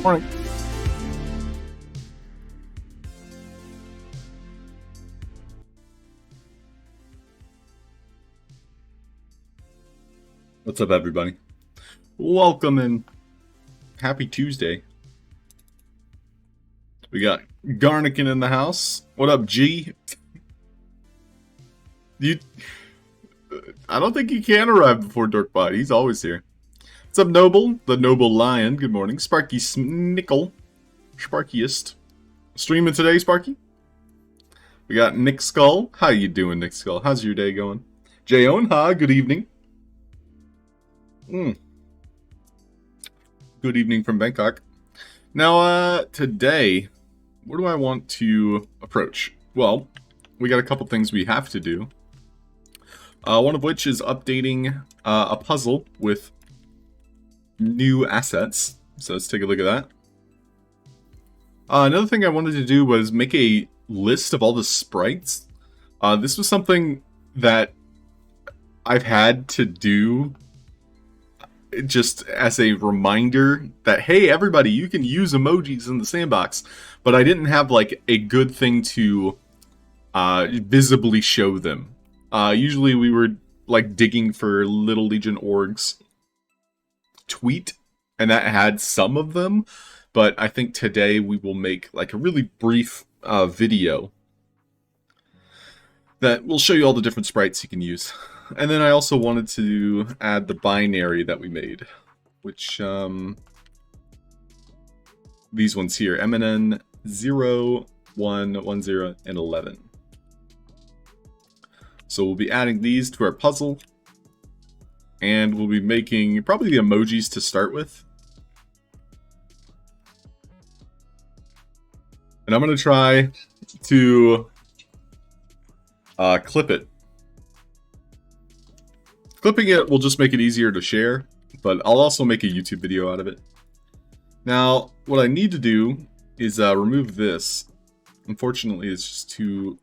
Morning. What's up, everybody? Welcome and happy Tuesday. We got Garnikin in the house. What up, G? I don't think he can arrive before Dorkbot. He's always here. What's up, Noble? The Noble Lion. Good morning. Sparky Snickle. Sparkiest. Streaming today, Sparky? We got Nick Skull. How you doing, Nick Skull? How's your day going? Jayon, hi. Good evening. Good evening from Bangkok. Now, today, what do I want to approach? Well, we got a couple things we have to do. One of which is updating a puzzle with new assets. So let's take a look at that. Another thing I wanted to do was make a list of all the sprites. This was something that I've had to do just as a reminder that, hey, everybody, you can use emojis in the sandbox. But I didn't have, like, a good thing to visibly show them. Usually we were, like, digging for Little Legion Org's tweet, and that had some of them, but I think today we will make, like, a really brief video that will show you all the different sprites you can use. And then I also wanted to add the binary that we made, which, these ones here, MNN 0, 1, 10, and 11. So we'll be adding these to our puzzle, and we'll be making probably the emojis to start with. And I'm going to try to clip it. Clipping it will just make it easier to share, but I'll also make a YouTube video out of it. Now, what I need to do is remove this. Unfortunately, it's just too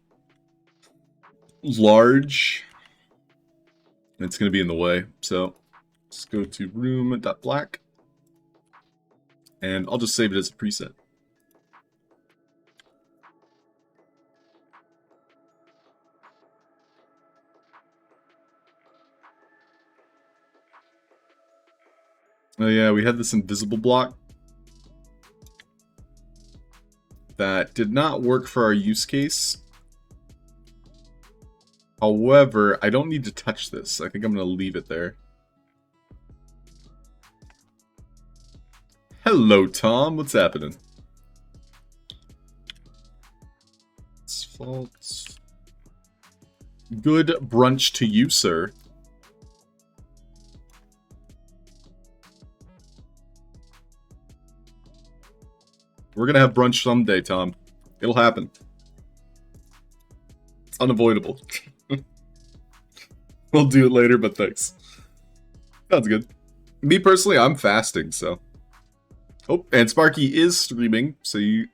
large. It's going to be in the way. So let's go to room.black. And I'll just save it as a preset. Oh yeah, we had this invisible block that did not work for our use case. However, I don't need to touch this. I think I'm going to leave it there. Hello, Tom. What's happening? Asphalt. Good brunch to you, sir. We're going to have brunch someday, Tom. It'll happen. It's unavoidable. We'll do it later, but thanks. Sounds good. Me personally, I'm fasting, so. Oh, and Sparky is streaming, so you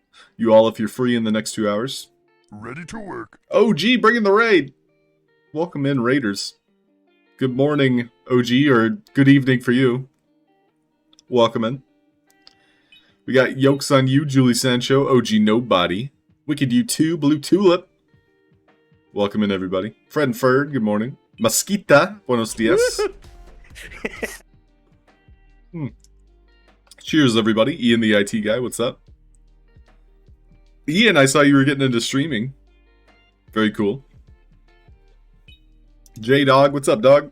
all, if you're free in the next 2 hours. Ready to work. OG, bring in the raid. Welcome in, Raiders. Good morning, OG, or good evening for you. Welcome in. We got Yokes on You, Julie Sancho, OG Nobody. Wicked You 2, Blue Tulip. Welcome in, everybody. Fred and Ferg, good morning. Mosquita, buenos dias. Cheers, everybody. Ian, the IT guy, what's up? Ian, I saw you were getting into streaming. Very cool. J-Dog, what's up, dog?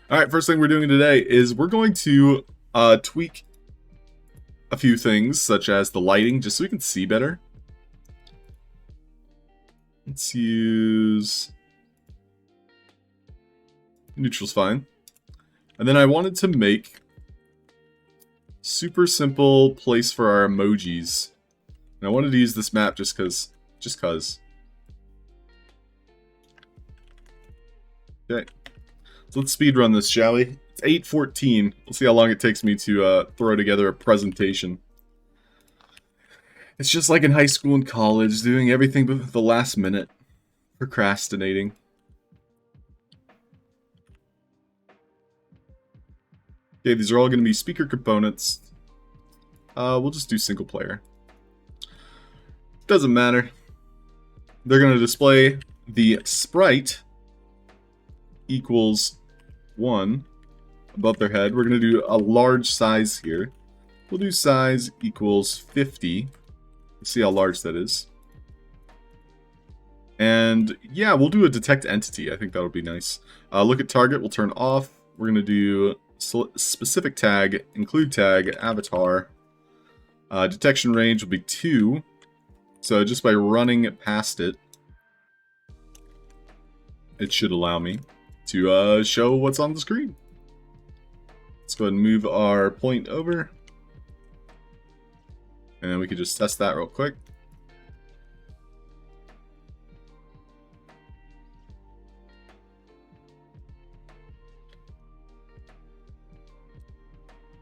Alright, first thing we're doing today is we're going to tweak a few things, such as the lighting, just so we can see better. Let's use... neutral's fine. And then I wanted to make super simple place for our emojis. And I wanted to use this map just cause. Okay. So let's speedrun this, shall we? It's 8:14. We'll see how long it takes me to throw together a presentation. It's just like in high school and college, doing everything but the last minute. Procrastinating. Okay, these are all going to be speaker components. We'll just do single player. Doesn't matter. They're going to display the sprite equals 1 above their head. We're going to do a large size here. We'll do size equals 50. Let's see how large that is. And yeah, we'll do a detect entity. I think that'll be nice. Look at target, we'll turn off. We're going to do specific tag, include tag, avatar. Detection range will be 2. So just by running past it, it should allow me to show what's on the screen. Let's go ahead and move our point over. And then we can just test that real quick.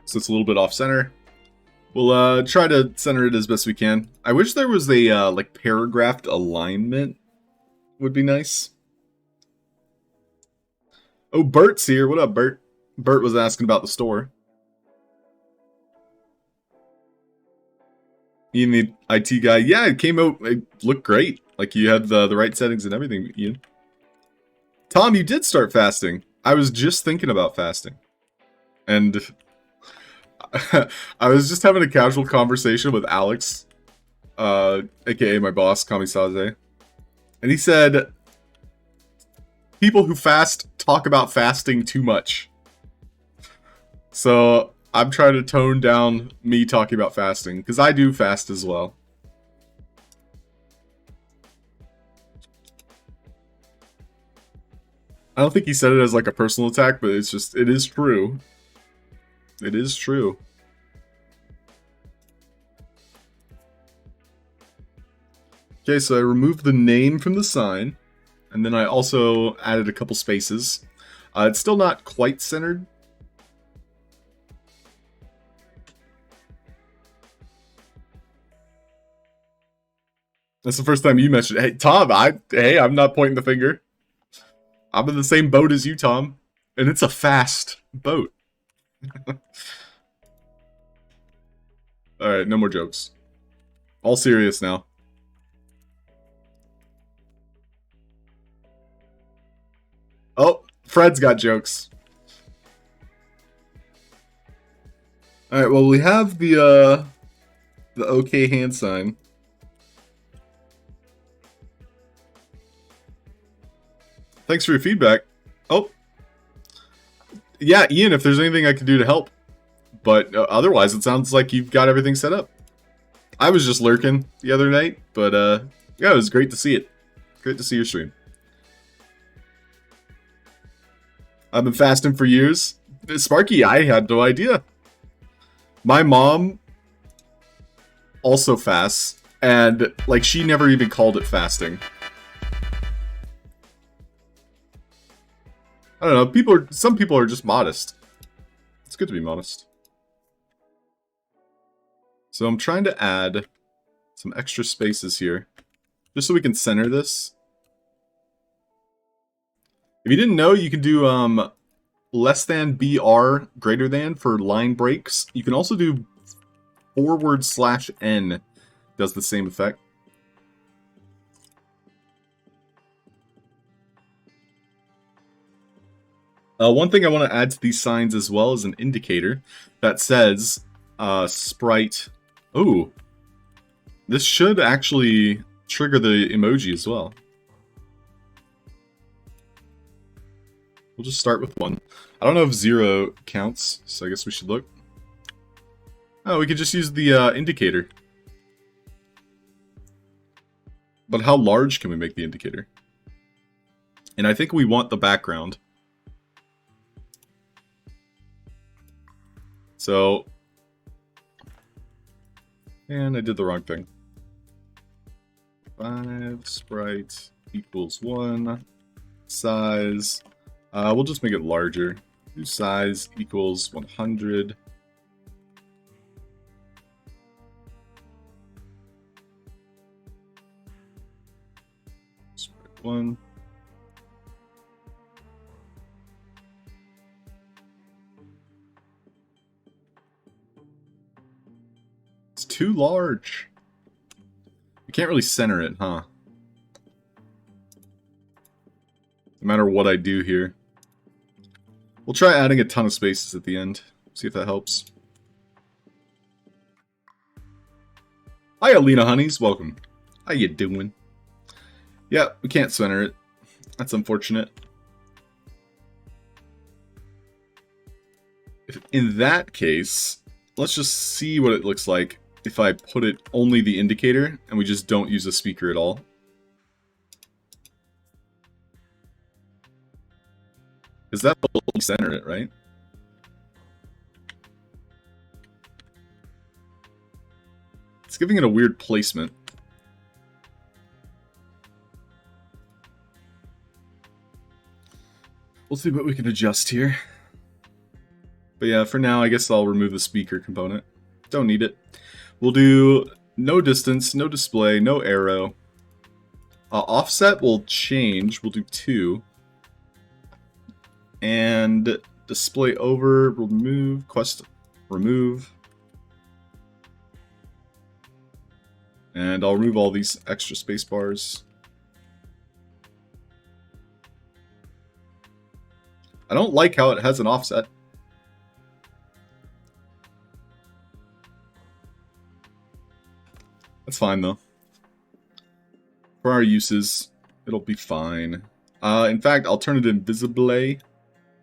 So it's a little bit off center. We'll try to center it as best we can. I wish there was a like paragraphed alignment. Would be nice. Oh, Bert's here. What up, Bert? Bert was asking about the store. Ian, the IT guy. Yeah, it came out. It looked great. Like you had the right settings and everything, Ian. Tom, you did start fasting. I was just thinking about fasting. And I was just having a casual conversation with Alex, aka my boss, Kamisaze. And he said, people who fast talk about fasting too much. So I'm trying to tone down me talking about fasting, because I do fast as well. I don't think he said it as like a personal attack, but it's just, it is true. It is true. Okay, so I removed the name from the sign, and then I also added a couple spaces. It's still not quite centered. That's the first time you mentioned it. Hey, Tom, I'm not pointing the finger. I'm in the same boat as you, Tom. And it's a fast boat. Alright, no more jokes. All serious now. Oh, Fred's got jokes. All right. Well, we have the OK hand sign. Thanks for your feedback. Oh, yeah, Ian. If there's anything I can do to help, but otherwise, it sounds like you've got everything set up. I was just lurking the other night, but yeah, it was great to see it. Great to see your stream. I've been fasting for years. Sparky, I had no idea. My mom also fasts, and like she never even called it fasting. I don't know. Some people are just modest. It's good to be modest. So I'm trying to add some extra spaces here, just so we can center this. If you didn't know, you can do less than BR greater than for line breaks. You can also do /N, does the same effect. One thing I want to add to these signs as well is an indicator that says sprite. Ooh, this should actually trigger the emoji as well. We'll just start with 1. I don't know if 0 counts, so I guess we should look. Oh, we could just use the indicator. But how large can we make the indicator? And I think we want the background. So, and I did the wrong thing. 5 sprite equals 1 size. We'll just make it larger. Do size equals 100. Sprite 1. It's too large. You can't really center it, huh? No matter what I do here. We'll try adding a ton of spaces at the end. See if that helps. Hi, Alina Honeys. Welcome. How you doing? Yeah, we can't center it. That's unfortunate. In that case, let's just see what it looks like if I put it only the indicator and we just don't use a speaker at all. Because that will center it, right? It's giving it a weird placement. We'll see what we can adjust here. But yeah, for now, I guess I'll remove the speaker component. Don't need it. We'll do no distance, no display, no arrow. Offset will change. We'll do 2. And display over, remove, quest, remove. And I'll remove all these extra space bars. I don't like how it has an offset. That's fine though. For our uses, it'll be fine. In fact, I'll turn it invisible. We'll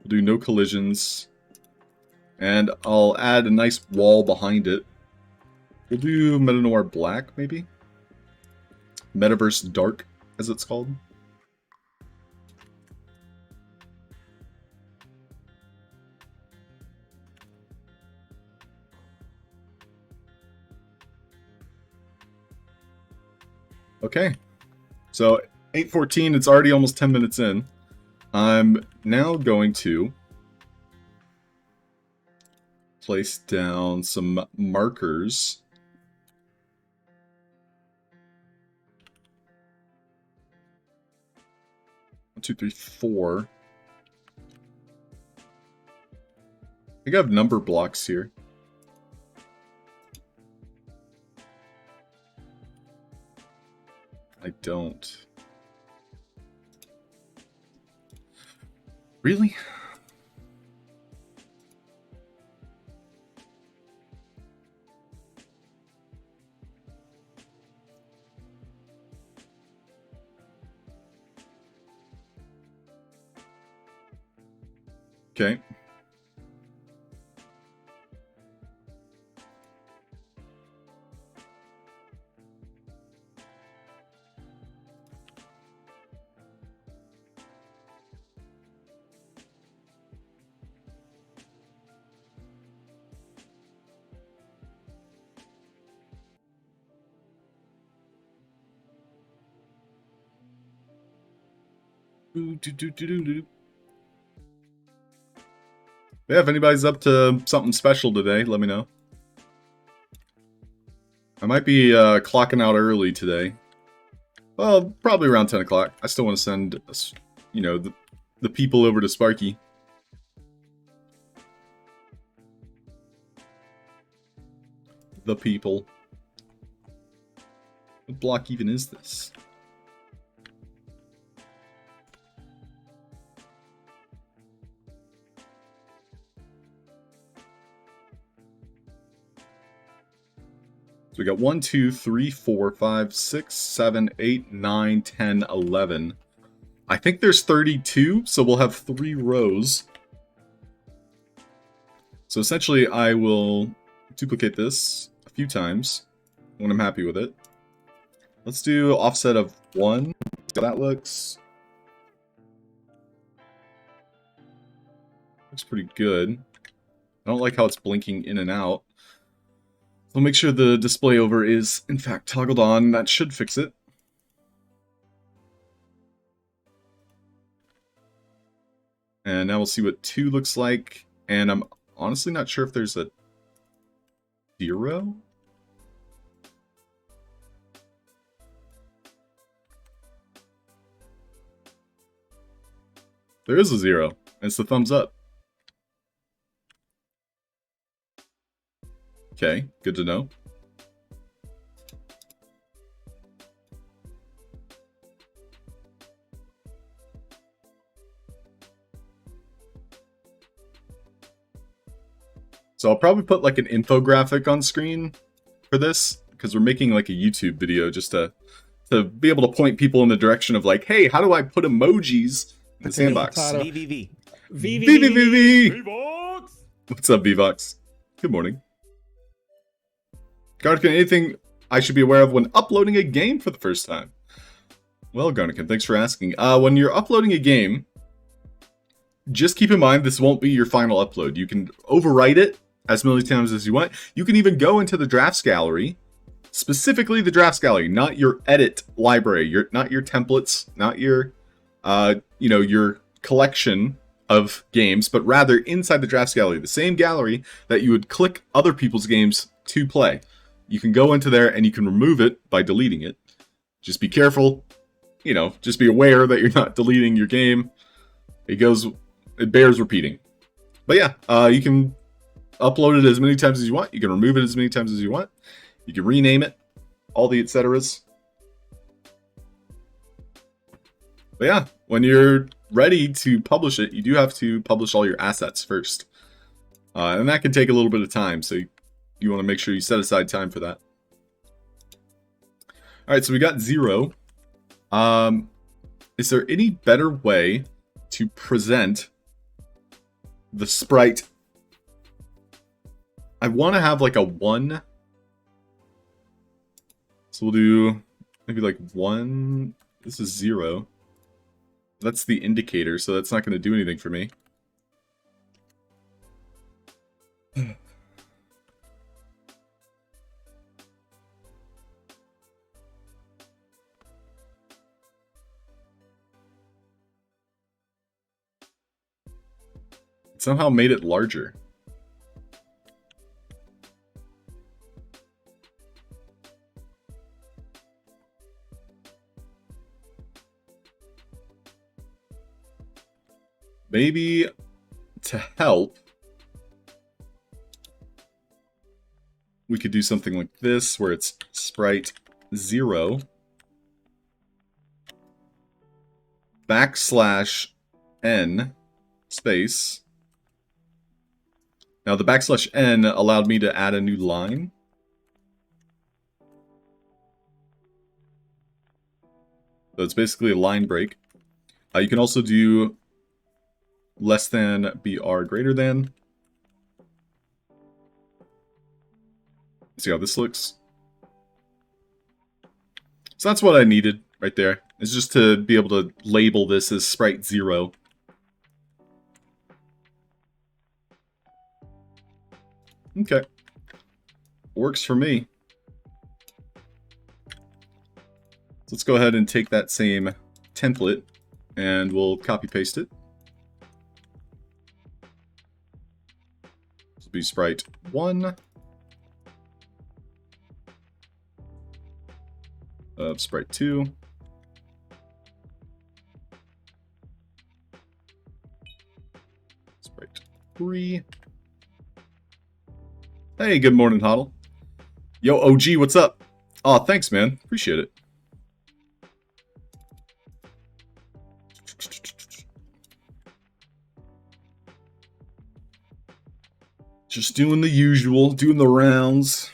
do no collisions. And I'll add a nice wall behind it. We'll do Meta Noir Black, maybe? Metaverse Dark, as it's called. Okay. So, 8:14, it's already almost 10 minutes in. I'm now going to place down some markers. One, two, three, 4. I think I have number blocks here. I don't. Really? Okay. Yeah, if anybody's up to something special today, let me know. I might be clocking out early today. Well, probably around 10 o'clock. I still want to send, you know, the people over to Sparky. The people. What block even is this? So we got 1, 2, 3, 4, 5, 6, 7, 8, 9, 10, 11. I think there's 32, so we'll have 3 rows. So essentially, I will duplicate this a few times when I'm happy with it. Let's do offset of 1. So that looks pretty good. I don't like how it's blinking in and out. We'll make sure the display over is, in fact, toggled on. That should fix it. And now we'll see what 2 looks like. And I'm honestly not sure if there's a 0. There is a 0. And it's the thumbs up. Okay, good to know. So I'll probably put like an infographic on screen for this, because we're making like a YouTube video just to be able to point people in the direction of like, hey, how do I put emojis in the sandbox? VVV. VVV. What's up, Vvox? Good morning. Garnican, anything I should be aware of when uploading a game for the first time? Well, Garnican, thanks for asking. When you're uploading a game, just keep in mind this won't be your final upload. You can overwrite it as many times as you want. You can even go into the drafts gallery, specifically the drafts gallery, not your edit library, not your templates, not your your collection of games, but rather inside the drafts gallery, the same gallery that you would click other people's games to play. You can go into there and you can remove it by deleting it. Just be careful, just be aware that you're not deleting your game. It bears repeating. But yeah, you can upload it as many times as you want. You can remove it as many times as you want. You can rename it, all the etceteras. But yeah, when you're ready to publish it, you do have to publish all your assets first. And that can take a little bit of time, so you want to make sure you set aside time for that. Alright, so we got 0. Is there any better way to present the sprite? I want to have like a 1. So we'll do maybe like 1. This is 0. That's the indicator, so that's not going to do anything for me. It somehow made it larger. Maybe to help, we could do something like this, where it's sprite 0 \n space. Now the \n allowed me to add a new line. So it's basically a line break. You can also do less than, BR greater than. See how this looks. So that's what I needed right there. It's just to be able to label this as sprite 0. Okay. Works for me. So let's go ahead and take that same template and we'll copy paste it. This will be sprite 1 of sprite 2. Sprite 3. Hey, good morning, Halfd0rk. Yo, OG, what's up? Aw, thanks, man. Appreciate it. Just doing the usual, doing the rounds.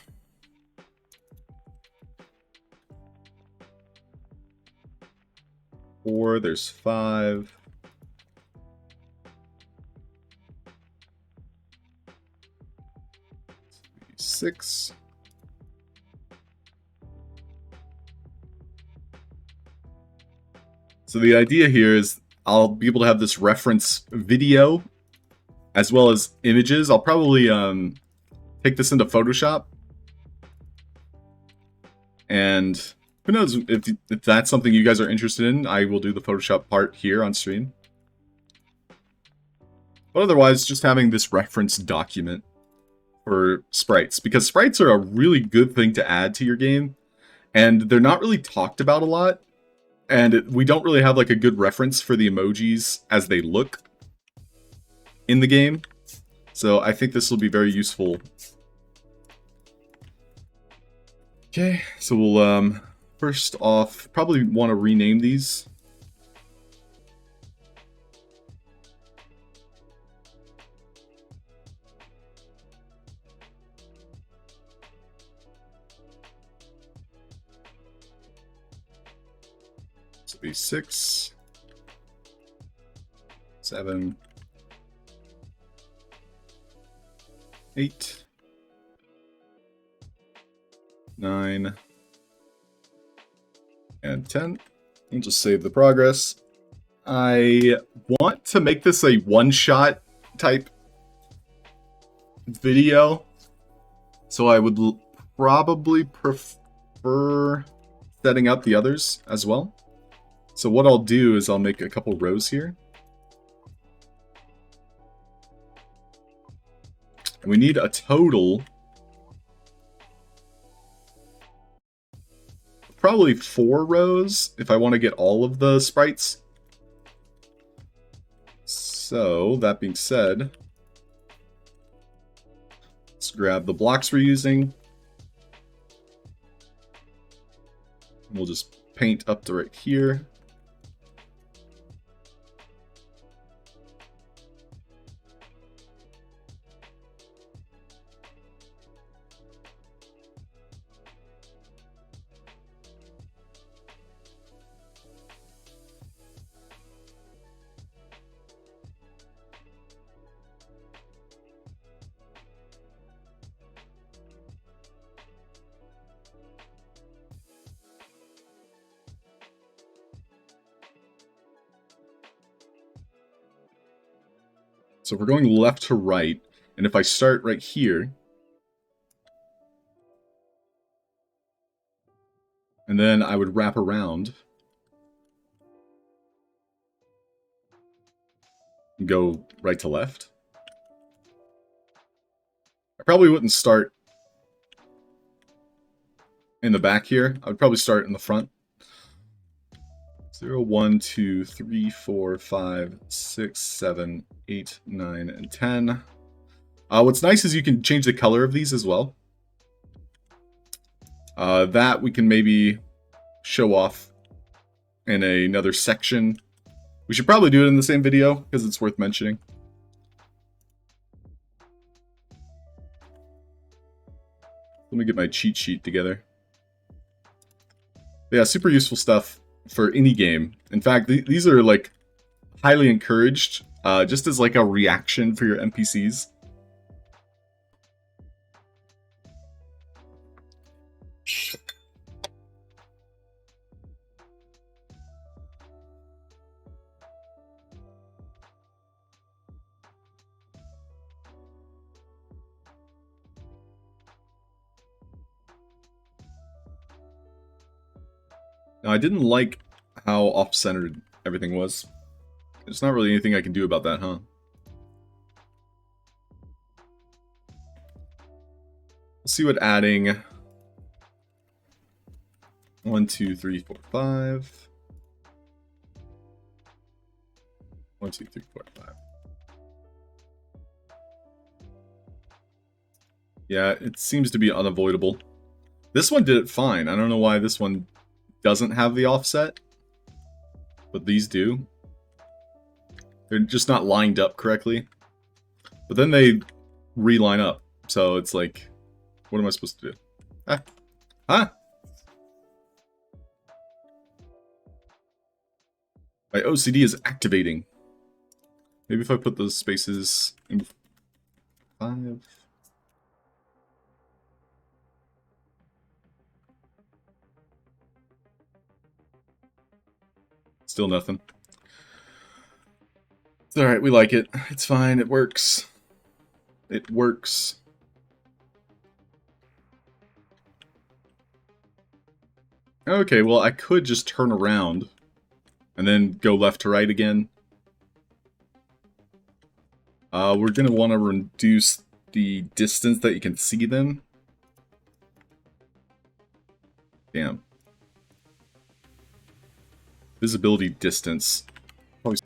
Four, there's 5. Six. So the idea here is I'll be able to have this reference video as well as images. I'll probably take this into Photoshop. And who knows if that's something you guys are interested in, I will do the Photoshop part here on stream. But otherwise, just having this reference document for sprites, because sprites are a really good thing to add to your game, and they're not really talked about a lot, and we don't really have like a good reference for the emojis as they look in the game. So I think this will be very useful. Okay, so we'll first off probably want to rename these. This will be 6, 7, 8, 9, and 10. We'll just save the progress. I want to make this a one-shot type video, so I would probably prefer setting up the others as well. So what I'll do is I'll make a couple rows here. And we need a total, probably 4 rows if I want to get all of the sprites. So that being said, let's grab the blocks we're using. We'll just paint up to right here. So we're going left to right, and if I start right here, and then I would wrap around and go right to left. I probably wouldn't start in the back here. I would probably start in the front. 0, 1, 2, 3, 4, 5, 6, 7, 8, 9, and 10. What's nice is you can change the color of these as well. That we can maybe show off in another section. We should probably do it in the same video because it's worth mentioning. Let me get my cheat sheet together. Yeah, super useful stuff for any game. In fact, these are like highly encouraged just as like a reaction for your NPCs. Now, I didn't like how off-centered everything was. There's not really anything I can do about that, huh? Let's see what adding 1, 2, 3, 4, 5. 1, 2, 3, 4, 5. Yeah, it seems to be unavoidable. This one did it fine. I don't know why this one doesn't have the offset, but these do. They're just not lined up correctly. But then they reline up, so it's like, what am I supposed to do? Ah. Huh? My OCD is activating. Maybe if I put those spaces in 5. Still nothing. It's alright, we like it. It's fine, it works. It works. Okay, well, I could just turn around and then go left to right again. We're going to want to reduce the distance that you can see them. Damn. Visibility distance. Probably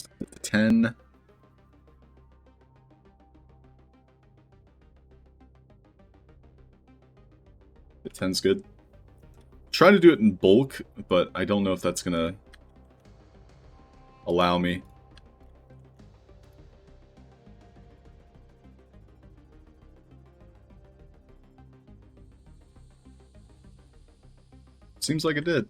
10. The 10's good. Try to do it in bulk, but I don't know if that's gonna allow me. Seems like it did.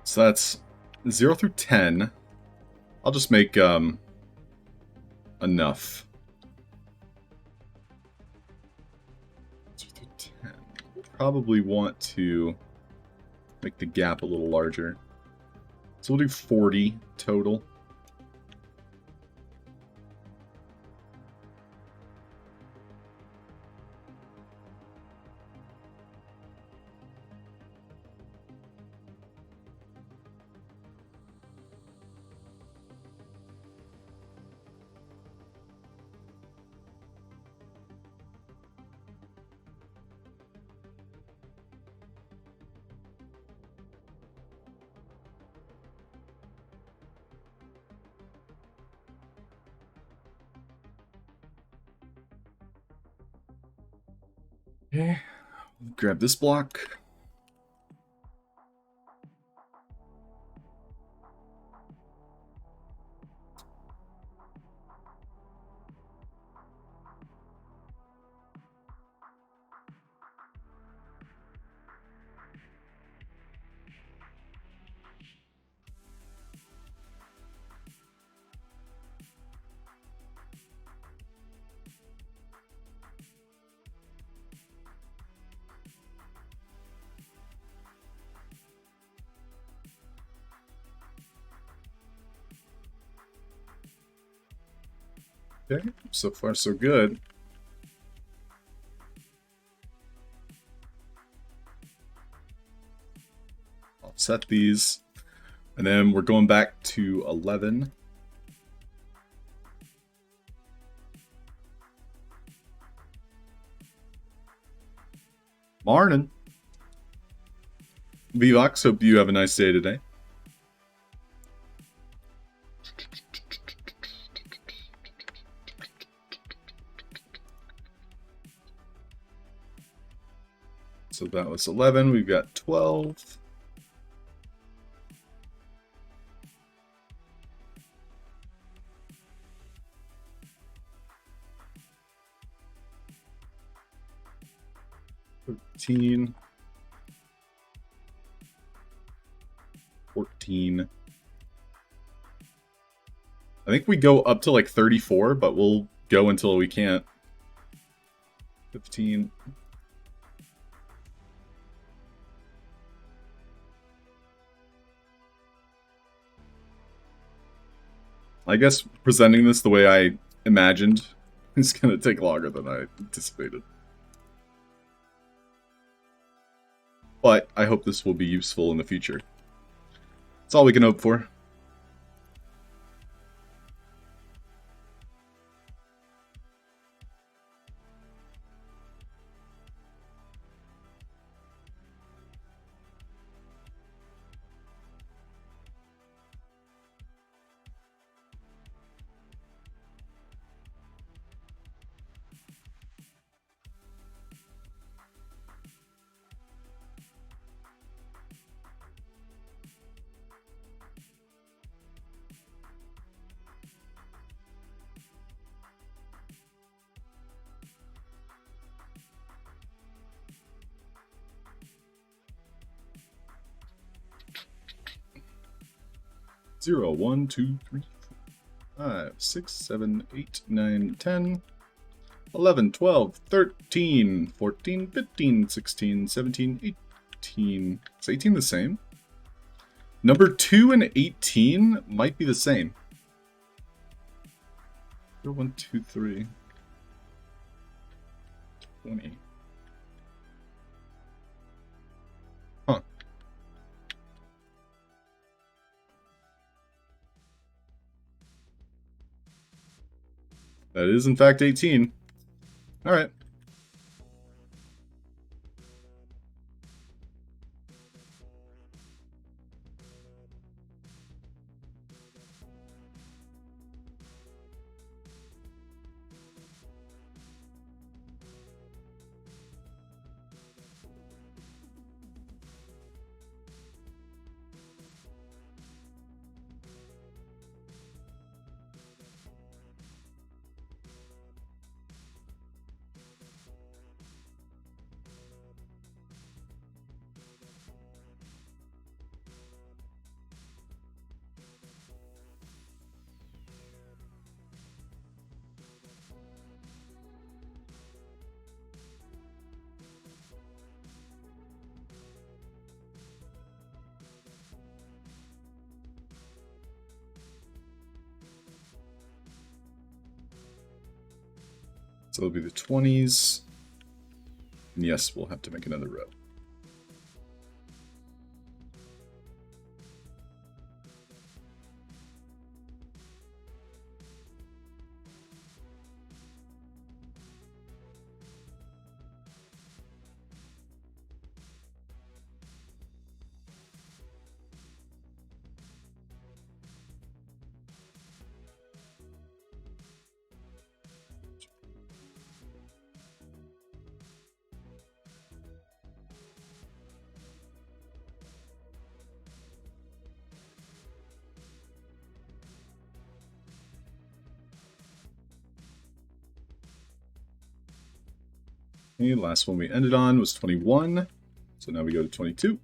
So that's 0 through 10. I'll just make enough. 0 through 10. Probably want to make the gap a little larger. So we'll do 40 total. Okay, grab this block. Okay, so far so good. I'll set these, and then we're going back to 11. Morning. Vivox, hope you have a nice day today. So that was 11, we've got 12. 13, 14. I think we go up to like 34, but we'll go until we can't. 15. I guess presenting this the way I imagined is going to take longer than I anticipated. But I hope this will be useful in the future. That's all we can hope for. Zero, 1, 2, 3, 4, 5, 6, 7, 8, 9, 10, 11, 12, 13, 14, 15, 16, 17, 18. Is 18 the same? Number 2 and 18 might be the same. 0, 1, 2, 3. 20. Huh. That is, in fact, 18. Alright. So it'll be the 20s. And yes, we'll have to make another row. The last one we ended on was 21, so now we go to 22.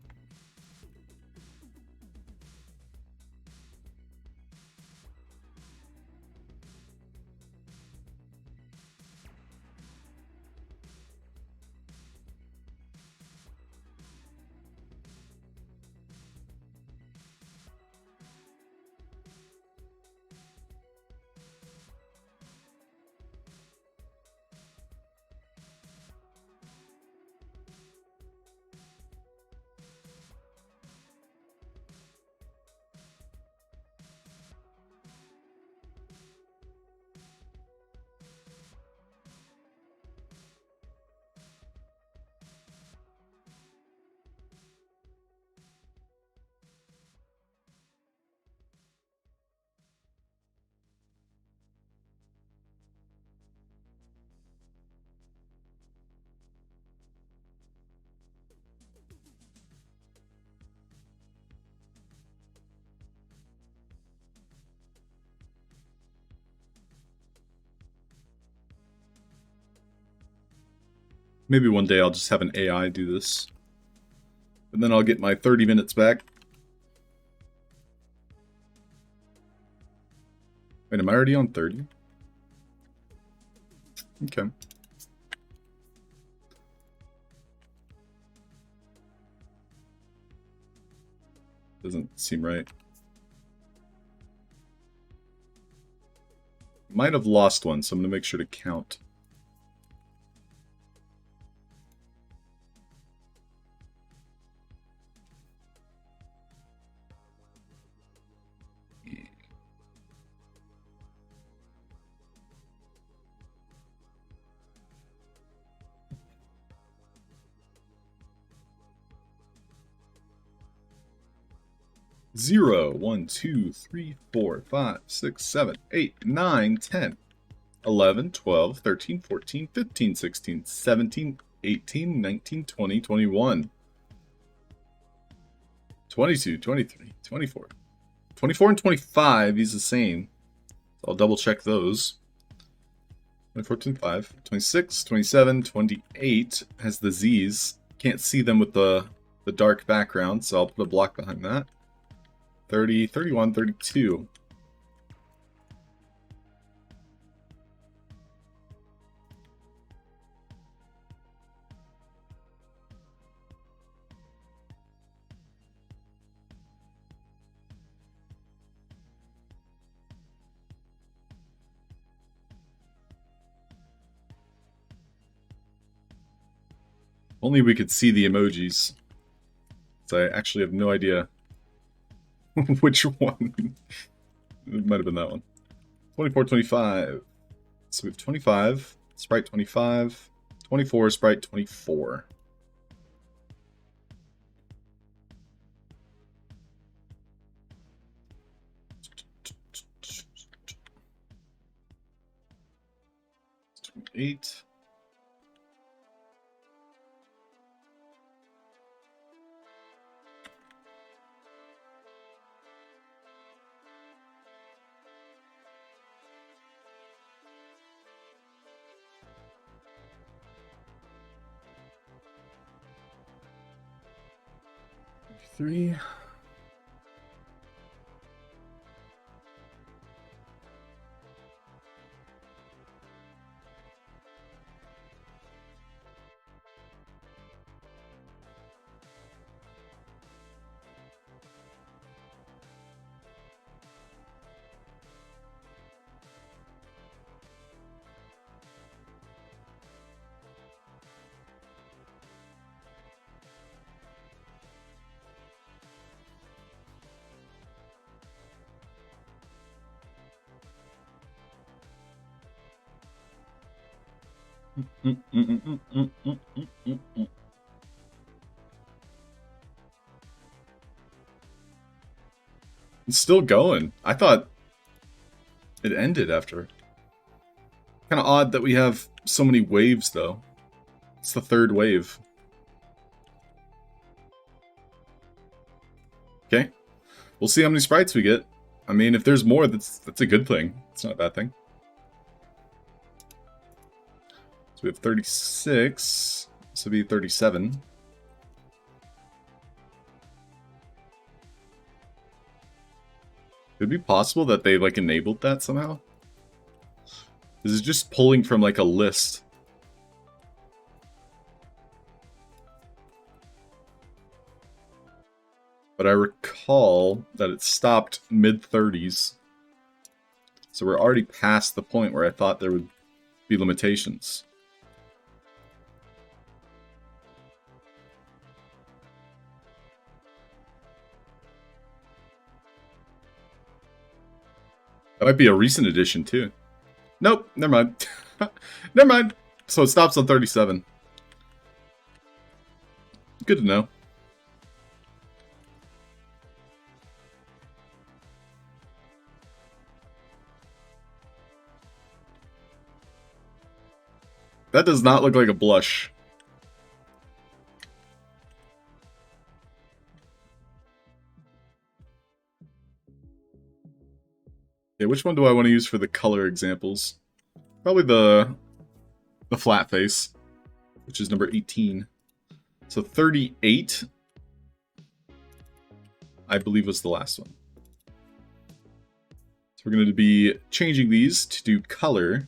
Maybe one day I'll just have an AI do this. And then I'll get my 30 minutes back. Wait, am I already on 30? Okay. Doesn't seem right. Might have lost one, so I'm going to make sure to count. Zero, 1, 2, 3, 4, 5, 6, 7, 8, 9, 10, 11, 12, 13, 14, 15, 16, 17, 18, 19, 20, 21, 22, 23, 24. 24 and 25, he's the same. So I'll double check those. 24, 25, 26, 27, 28 has the Z's. Can't see them with the dark background, so I'll put a block behind that. 30, 31, 32. Only we could see the emojis. So I actually have no idea which one. It might have been that one. 24, 25. So we have 25, sprite 25, 24, sprite 24. Eight. Three. It's still going. I thought it ended after. Kind of odd that we have so many waves, though. It's the third wave. Okay. We'll see how many sprites we get. I mean, if there's more, that's a good thing. It's not a bad thing. So we have 36. This would be 37. Could it be possible that they, like, enabled that somehow? This is just pulling from, like, a list. But I recall that it stopped mid-30s. So we're already past the point where I thought there would be limitations. That might be a recent addition, too. Nope, never mind. Never mind. So it stops on 37. Good to know. That does not look like a blush. Yeah, which one do I want to use for the color examples? Probably the flat face. which is number 18. So 38, I believe, was the last one. So we're going to be changing these to do color.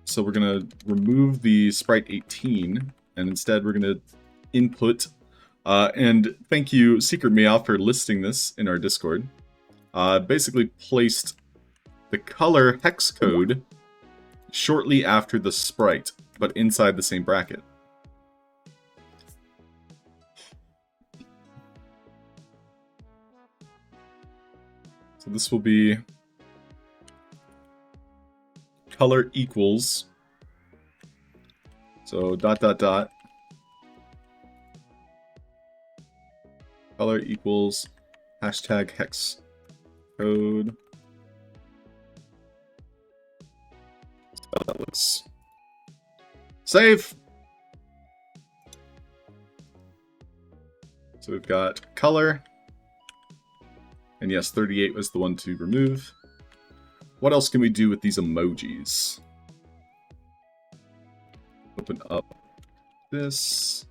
So we're going to remove the sprite 18, and instead we're going to input, and thank you, Secret Meow, for listing this in our Discord. Basically placed the color hex code shortly after the sprite, but inside the same bracket. So this will be color equals, so ... color equals hashtag hex code. So that looks save. So we've got color, and yes, 38 was the one to remove. What else can we do with these emojis? Open up this.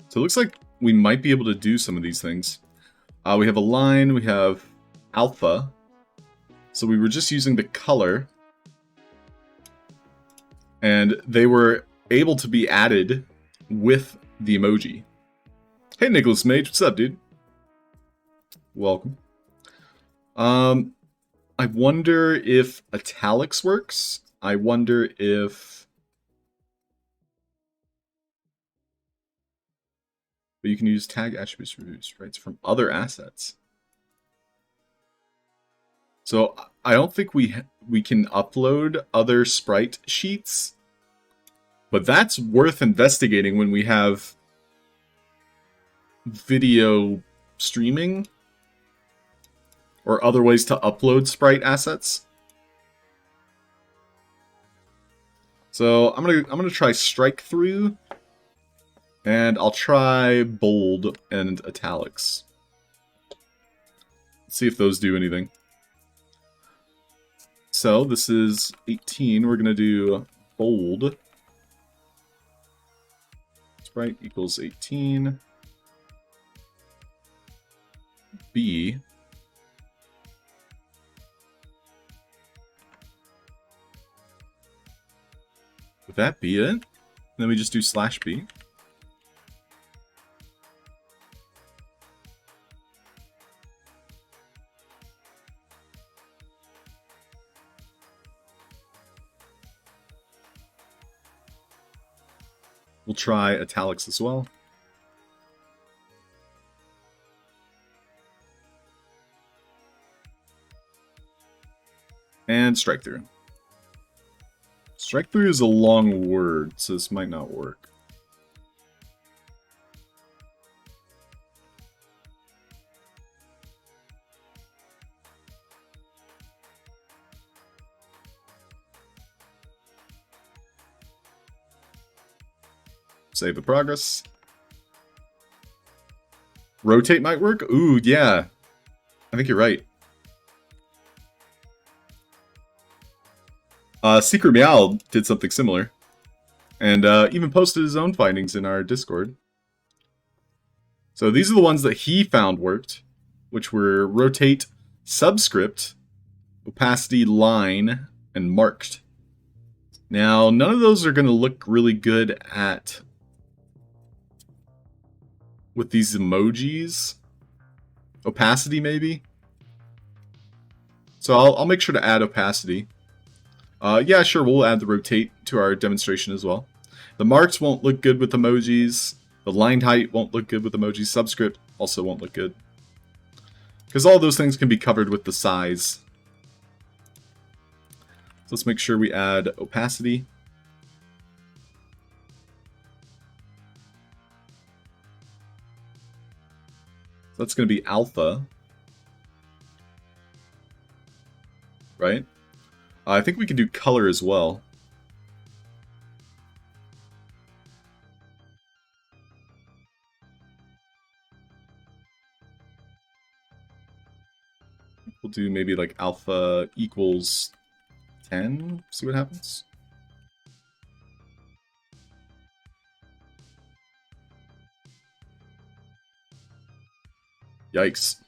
So it looks like we might be able to do some of these things. We have a line, we have alpha. So we were just using the color, and they were able to be added with the emoji. Hey Nicholas Mage, what's up, dude? Welcome. I wonder if italics works. I wonder if... But you can use tag attributes removed sprites from other assets. So I don't think we can upload other sprite sheets, but that's worth investigating when we have video streaming or other ways to upload sprite assets. So I'm gonna try strike through. And I'll try bold and italics. Let's see if those do anything. So this is 18. We're going to do bold. Sprite equals 18. B. Would that be it? Then we just do /B. We'll try italics as well. And strike through. Strike through is a long word, so this might not work. Save the progress. Rotate might work? Ooh, yeah. I think you're right. Secret Meow did something similar. And even posted his own findings in our Discord. So these are the ones that he found worked, which were rotate, subscript, opacity, line, and marked. Now, none of those are going to look really good at... with these emojis. Opacity, maybe? So I'll make sure to add opacity. Yeah, sure, we'll add the rotate to our demonstration as well. The marks won't look good with emojis. The line height won't look good with emojis. Subscript also won't look good. Because all those things can be covered with the size. So let's make sure we add opacity. That's going to be alpha. Right? I think we can do color as well. We'll do maybe like alpha equals 10. See what happens. Yikes.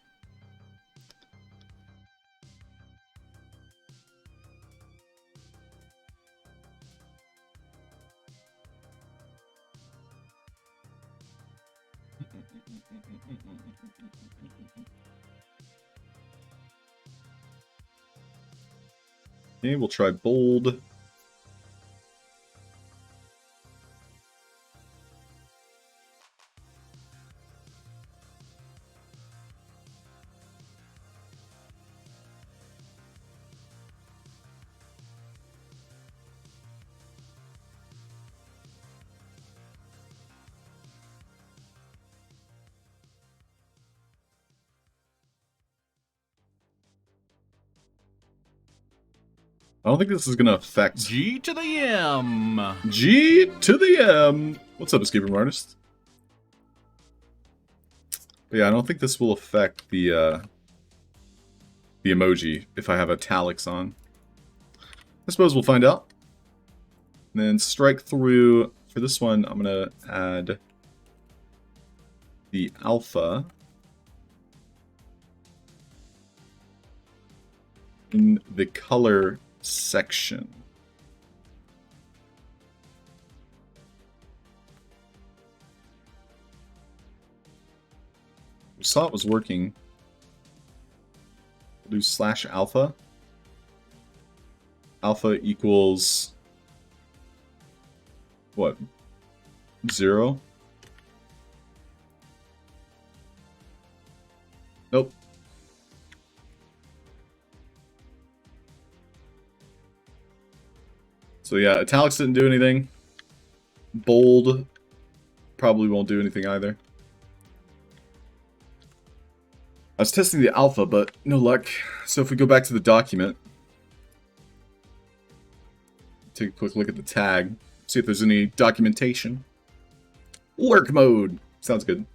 Okay, we'll try bold. I don't think this is going to affect... G to the M! G to the M! What's up, Escape Room Artist? But yeah, I don't think this will affect the emoji if I have italics on. I suppose we'll find out. And then strike through. For this one, I'm going to add the alpha in the color section. We saw it was working. We'll do /alpha. Alpha equals what? 0? Nope. So yeah, italics didn't do anything. Bold probably won't do anything either. I was testing the alpha, but no luck. So if we go back to the document, take a quick look at the tag, see if there's any documentation. Lurk mode! Sounds good.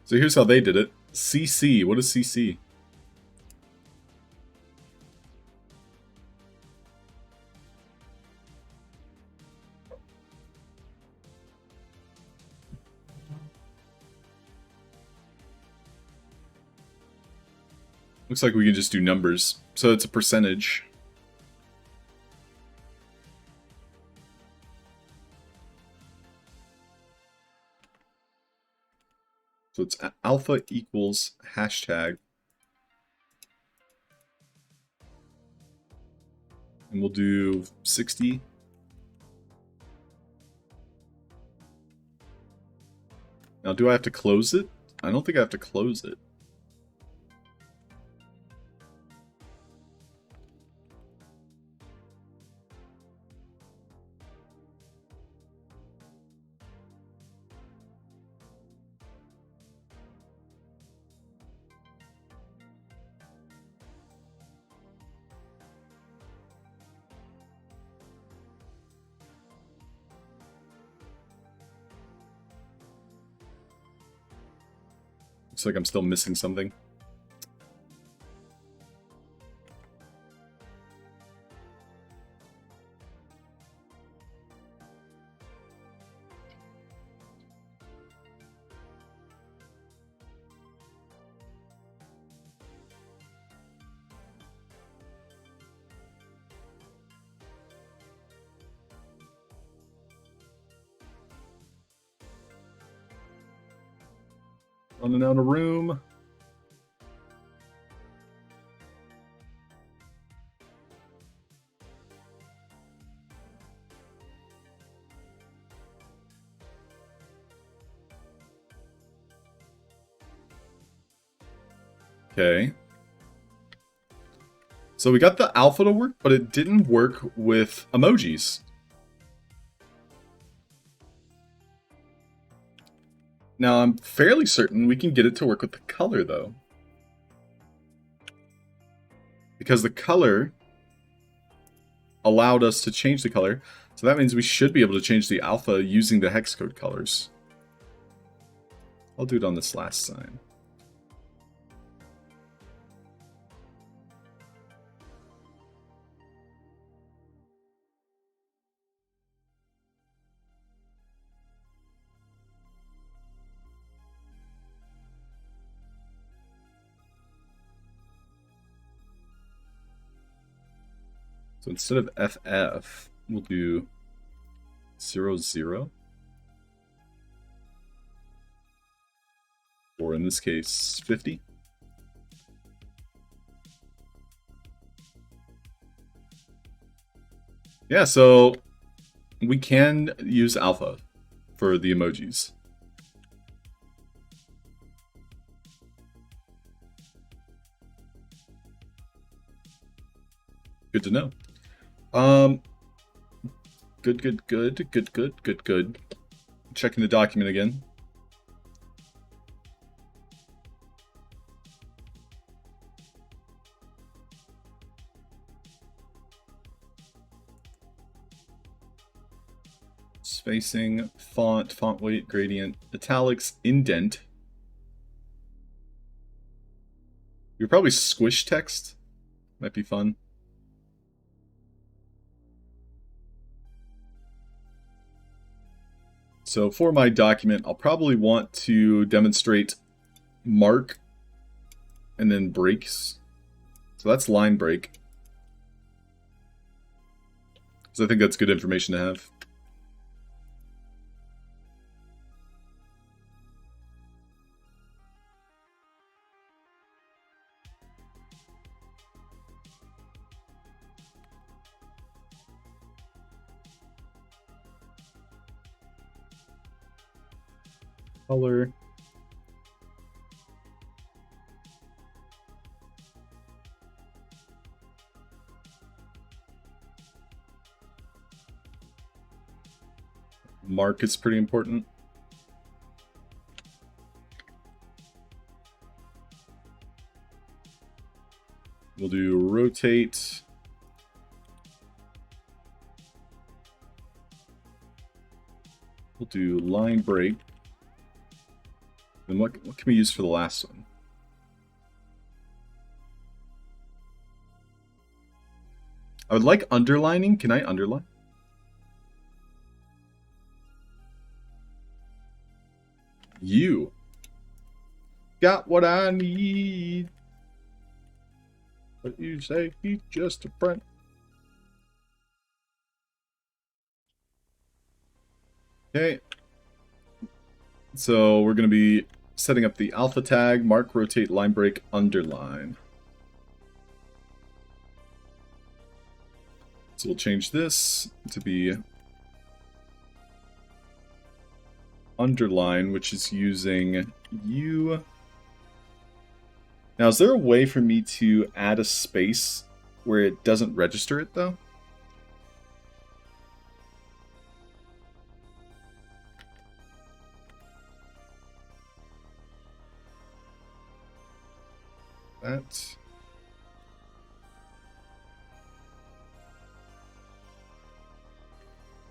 So here's how they did it. CC. What is CC? Looks like we can just do numbers. So it's a percentage. So it's alpha equals hashtag. And we'll do 60. Now, do I have to close it? I don't think I have to close it. Looks like I'm still missing something. Running out of room. Okay. So we got the alpha to work, but it didn't work with emojis. Now, I'm fairly certain we can get it to work with the color, though. Because the color allowed us to change the color. So that means we should be able to change the alpha using the hex code colors. I'll do it on this last sign. So instead of FF, we'll do 0, 0. Or in this case, 50. Yeah, so we can use alpha for the emojis. Good to know. Good. Checking the document again. Spacing, font weight, gradient, italics, indent. You're probably squish text. Might be fun. So for my document, I'll probably want to demonstrate mark and then breaks. So that's line break. So I think that's good information to have. Color. Mark is pretty important. We'll do rotate. We'll do line break. And what can we use for the last one? I would like underlining. Can I underline? You got what I need. But you say he's just a friend. Okay. So we're going to be setting up the alpha tag, mark, rotate, line break, underline. So we'll change this to be underline, which is using you. Now, is there a way for me to add a space where it doesn't register it, though? That.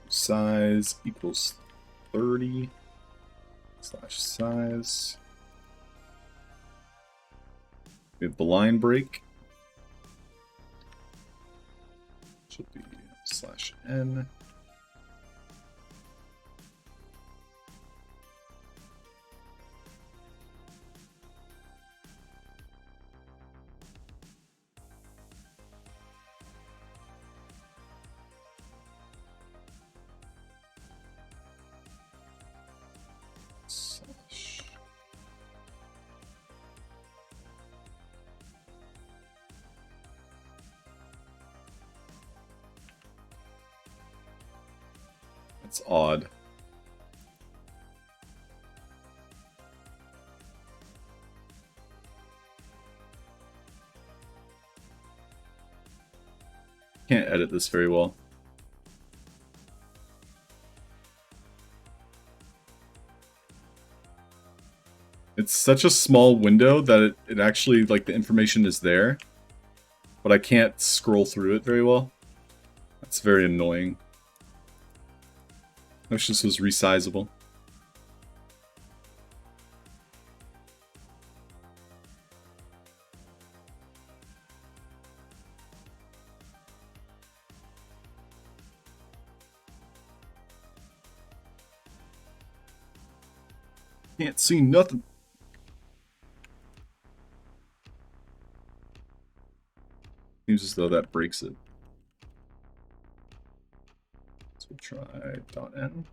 Size equals 30 / size. We have the line break. Should be /n. It's odd. Can't edit this very well. It's such a small window that it actually, like, the information is there, but I can't scroll through it very well. That's very annoying. I wish this was resizable. Can't see nothing. Seems as though that breaks it. So we'll try .n.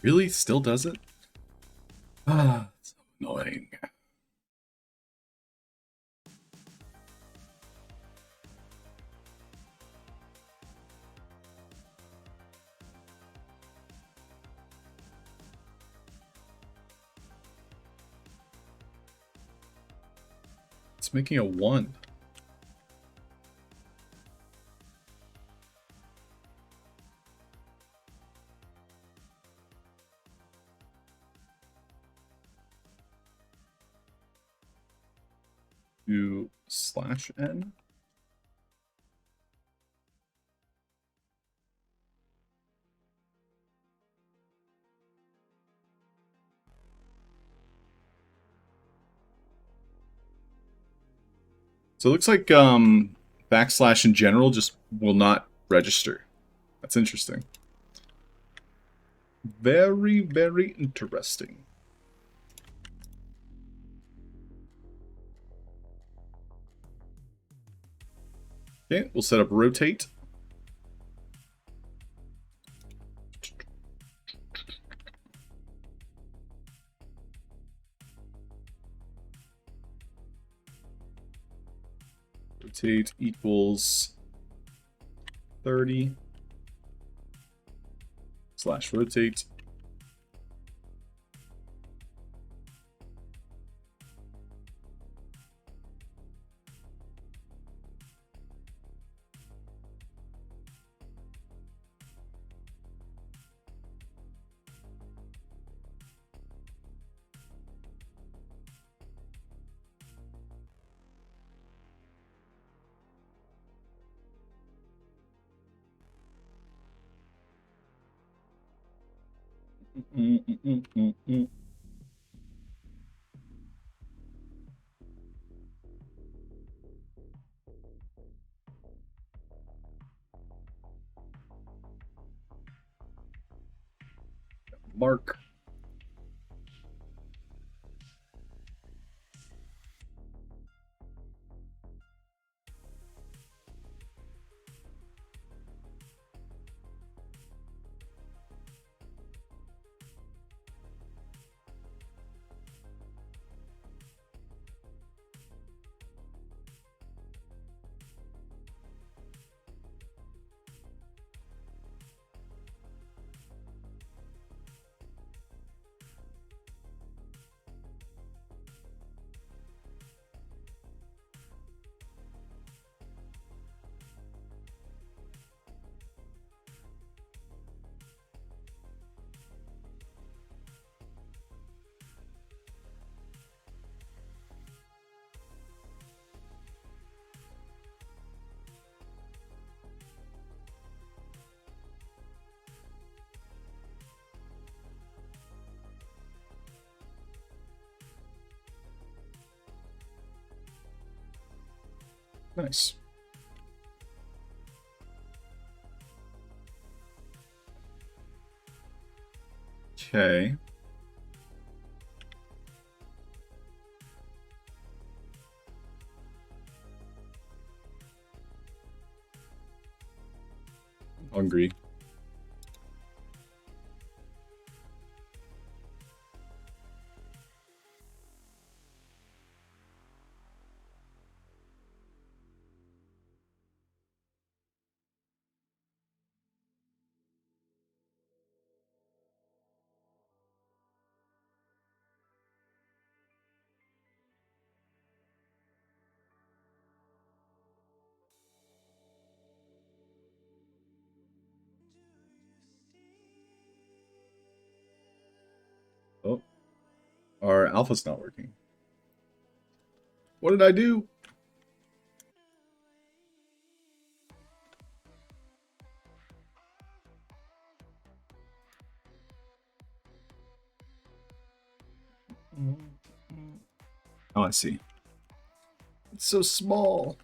Really? Still does it? Ah, it's so annoying. It's making a 1. Do /n. So it looks like backslash in general just will not register. That's interesting. Very, very interesting. Okay, we'll set up rotate. Rotate equals 30 /rotate. Mark. Nice. Okay. Hungry. alpha's not working. What did I do? Oh, I see. It's so small.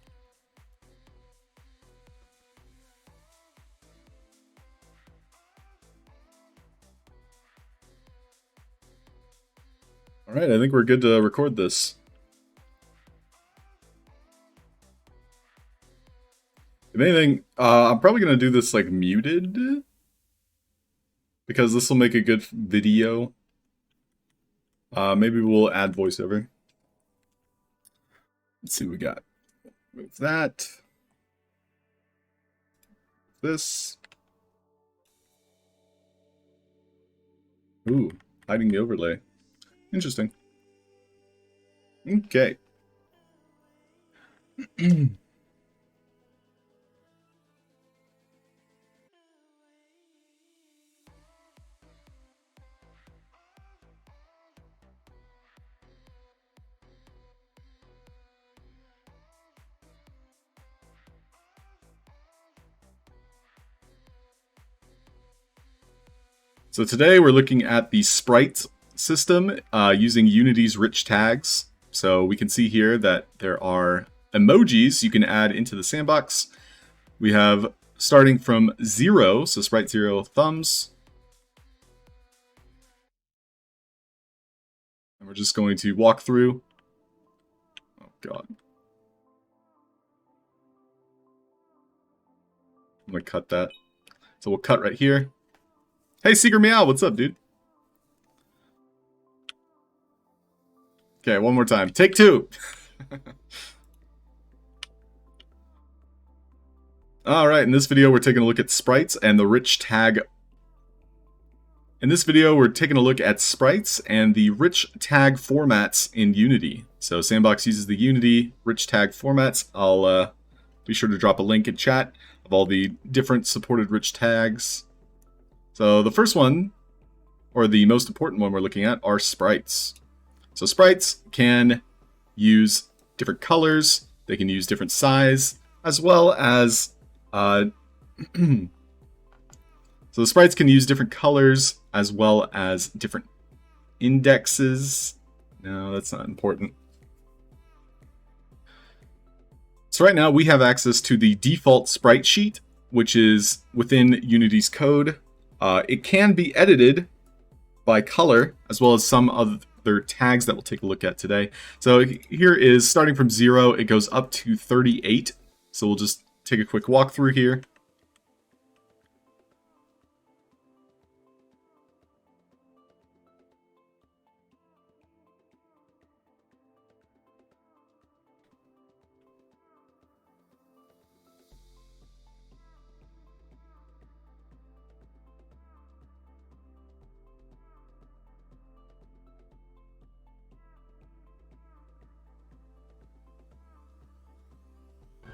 All right, I think we're good to record this. If anything, I'm probably going to do this like muted, because this will make a good video. Maybe we'll add voiceover. Let's see what we got. Move that. This. Ooh, hiding the overlay. Interesting. Okay. So today we're looking at the sprite system using Unity's rich tags. So we can see here that there are emojis you can add into the sandbox. We have starting from 0, so sprite 0 thumbs. And we're just going to walk through. Oh god. I'm going to cut that. So we'll cut right here. Hey, Seeker Meow, what's up, dude? Okay, one more time. Take 2. Alright, in this video we're taking a look at sprites and the rich tag. In this video we're taking a look at sprites and the rich tag formats in Unity. So Sandbox uses the Unity rich tag formats. I'll be sure to drop a link in chat of all the different supported rich tags. So the first one, or the most important one we're looking at, are sprites. So sprites can use different colors, they can use different size, as well as so the sprites can use different colors as well as different indexes. No, that's not important. So right now we have access to the default sprite sheet, which is within Unity's code. It can be edited by color, as well as some other tags that we'll take a look at today. So here is starting from 0, it goes up to 38. So we'll just take a quick walkthrough here.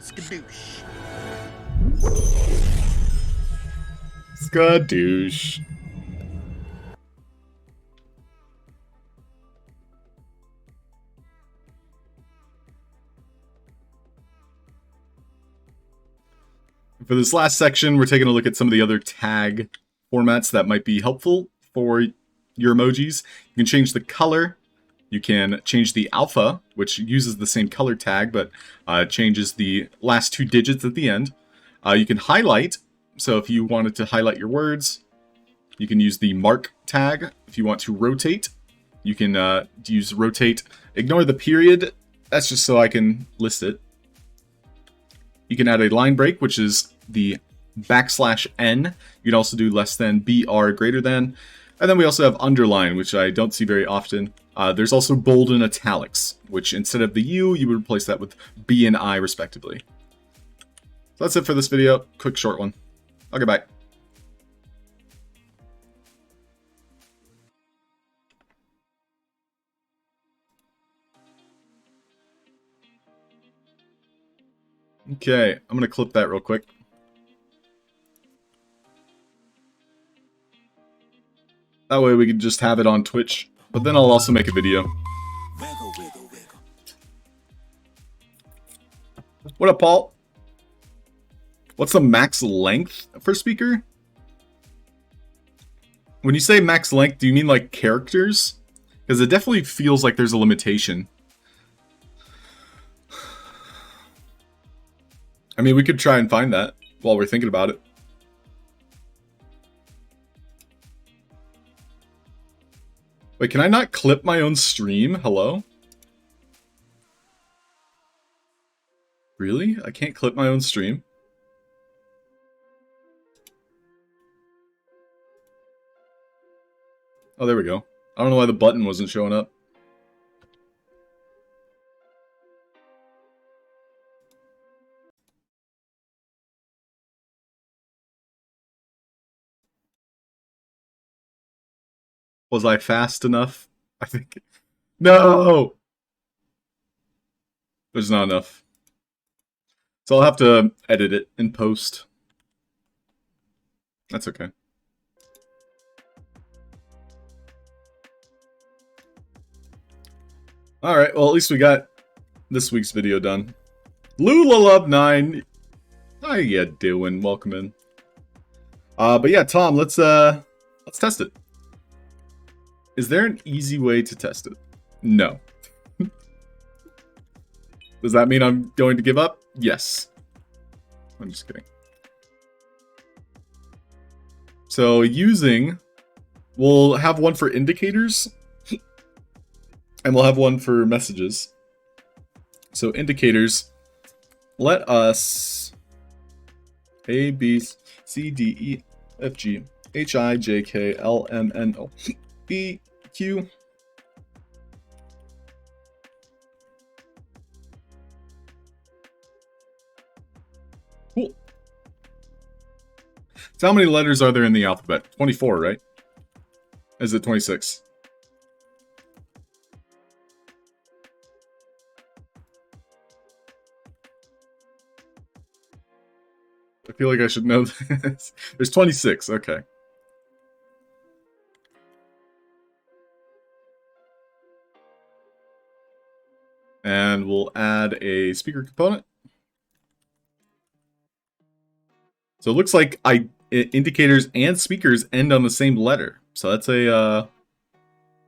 Skadoosh. Skadoosh. For this last section, we're taking a look at some of the other tag formats that might be helpful for your emojis. You can change the color. You can change the alpha, which uses the same color tag, but changes the last 2 digits at the end. You can highlight. So if you wanted to highlight your words, you can use the mark tag. If you want to rotate, you can use rotate. Ignore the period. That's just so I can list it. You can add a line break, which is the \n. You can also do less than, br, greater than. And then we also have underline, which I don't see very often. There's also bold and italics, which instead of the U, you would replace that with B and I, respectively. So that's it for this video. Quick, short one. Okay, bye. Okay, I'm going to clip that real quick. That way we can just have it on Twitch, but then I'll also make a video. What up, Paul? What's the max length for speaker? When you say max length, do you mean like characters? Because it definitely feels like there's a limitation. I mean, we could try and find that while we're thinking about it. Wait, can I not clip my own stream? Hello? Really? I can't clip my own stream? Oh, there we go. I don't know why the button wasn't showing up. Was I fast enough? I think... No! There's not enough. So I'll have to edit it in post. That's okay. Alright, well at least we got this week's video done. LulaLove9! How you doing? Welcome in. But yeah, Tom, let's test it. Is there an easy way to test it? No. Does that mean I'm going to give up? Yes. I'm just kidding. So we'll have one for indicators, and we'll have one for messages. So indicators, let us A, B, C, D, E, F, G, H, I, J, K, L, M, N, O, P, Q. Cool. So how many letters are there in the alphabet? 24, right? Is it 26? I feel like I should know this. There's 26, okay. And we'll add a speaker component. So it looks like indicators and speakers end on the same letter. So that's a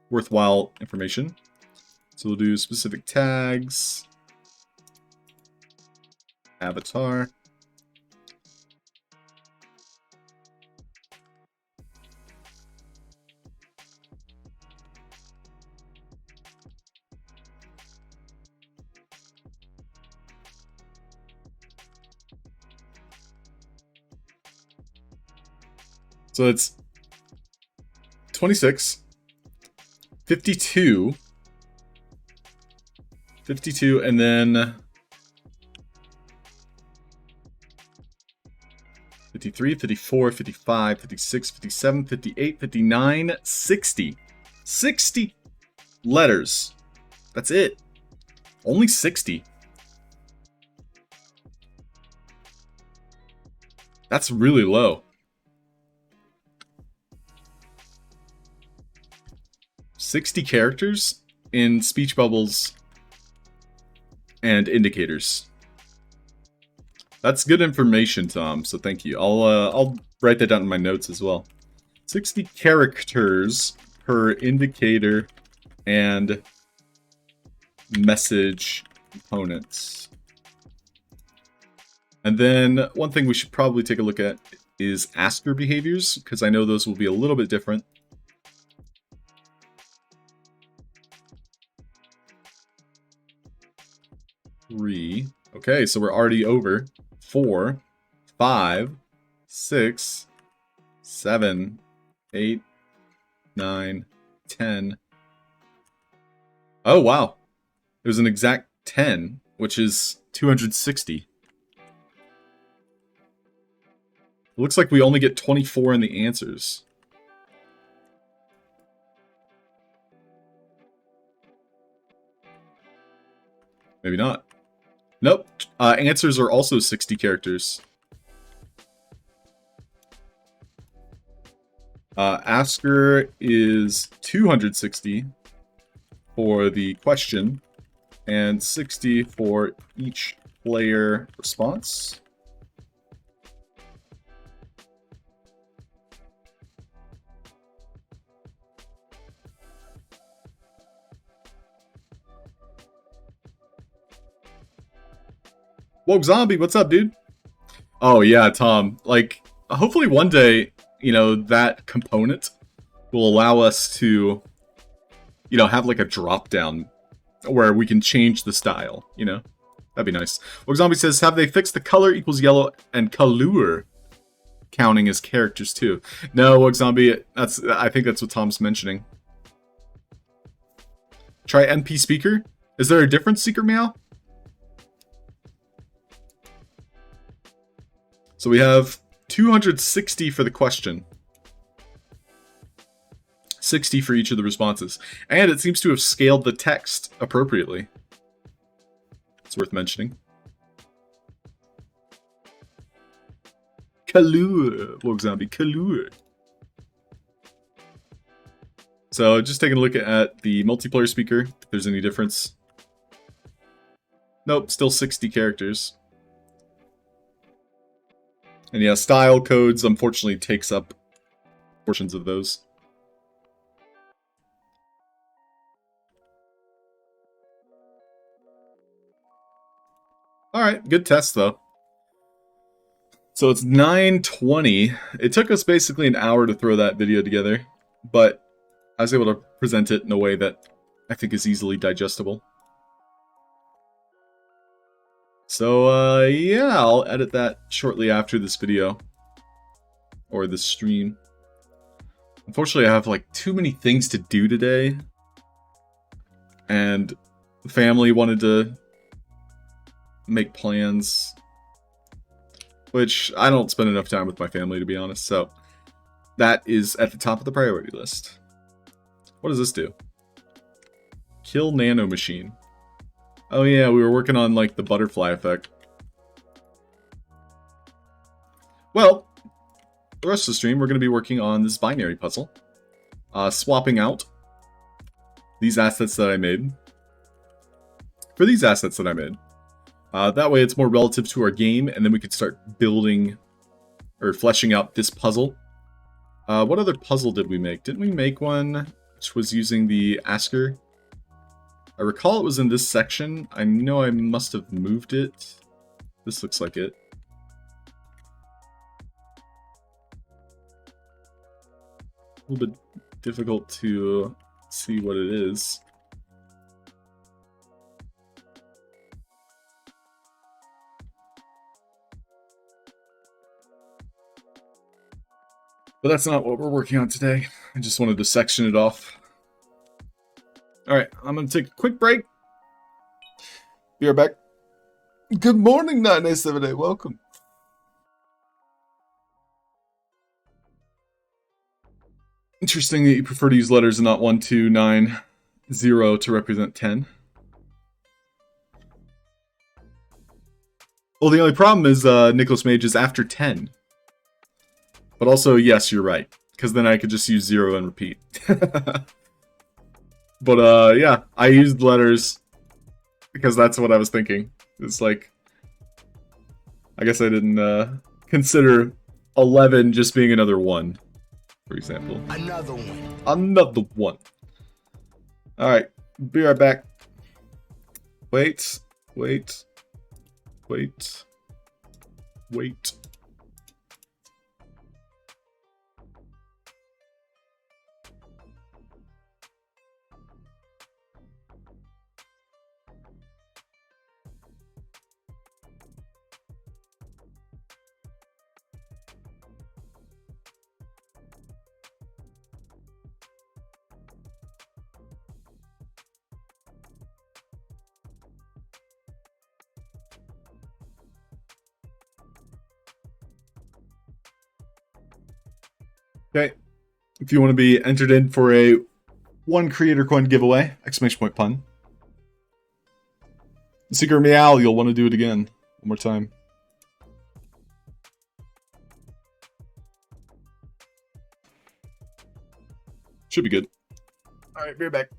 worthwhile information. So we'll do specific tags, avatar. So it's 26, 52, 52, and then 53, 54, 55, 56, 57, 58, 59, 60. 60 letters. That's it. Only 60. That's really low. 60 characters in speech bubbles and indicators. That's good information, Tom, so thank you. I'll write that down in my notes as well. 60 characters per indicator and message components. And then one thing we should probably take a look at is asker behaviors, because I know those will be a little bit different. Three. Okay, so we're already over. 4, 5, 6, 7, 8, 9, 10. Oh, wow. It was an exact 10, which is 260. It looks like we only get 24 in the answers. Maybe not. Nope. Answers are also 60 characters. Asker is 260. for the question, and 60 for each player response. Whoa, Zombie, what's up, dude? Oh yeah, Tom. Like, hopefully one day, you know, that component will allow us to, you know, have like a drop down where we can change the style, you know? That'd be nice. Whoa, Zombie says, have they fixed the color equals yellow and color counting as characters too? No, Whoa, Zombie, I think that's what Tom's mentioning. Try NP speaker. Is there a difference, Secret Meow? So we have 260 for the question. 60 for each of the responses. And it seems to have scaled the text appropriately. It's worth mentioning. Kalur, Woke Zombie, Kalur. So just taking a look at the multiplayer speaker, if there's any difference. Nope, still 60 characters. And yeah, style codes unfortunately takes up portions of those. Alright, good test though. So it's 9:20. It took us basically an hour to throw that video together, but I was able to present it in a way that I think is easily digestible. So, yeah, I'll edit that shortly after this video. Or this stream. Unfortunately, I have, like, too many things to do today. And the family wanted to make plans. Which, I don't spend enough time with my family, to be honest. So, that is at the top of the priority list. What does this do? Kill nano machine. Oh yeah, we were working on, like, the butterfly effect. Well, the rest of the stream, we're going to be working on this binary puzzle. Swapping out these assets that I made for these assets that I made. That way it's more relative to our game, and then we could start building or fleshing out this puzzle. What other puzzle did we make? Didn't we make one which was using the Asker? I recall it was in this section. I know I must have moved it. This looks like it. A little bit difficult to see what it is. But that's not what we're working on today. I just wanted to section it off. Alright, I'm going to take a quick break. Be right back. Good morning, 987A. Welcome. Interesting that you prefer to use letters and not 1, 2, 9, 0 to represent 10. Well, the only problem is Nicholas Mage is after 10. But also, yes, you're right. Because then I could just use 0 and repeat. But, yeah, I used letters because that's what I was thinking. It's like, I guess I didn't consider 11 just being another 1, for example. Another one. Another one. Alright, be right back. Wait. Okay, if you want to be entered in for a 1 creator coin giveaway, exclamation point pun. Secret Meow, you'll want to do it again. One more time. Should be good. Alright, be right back.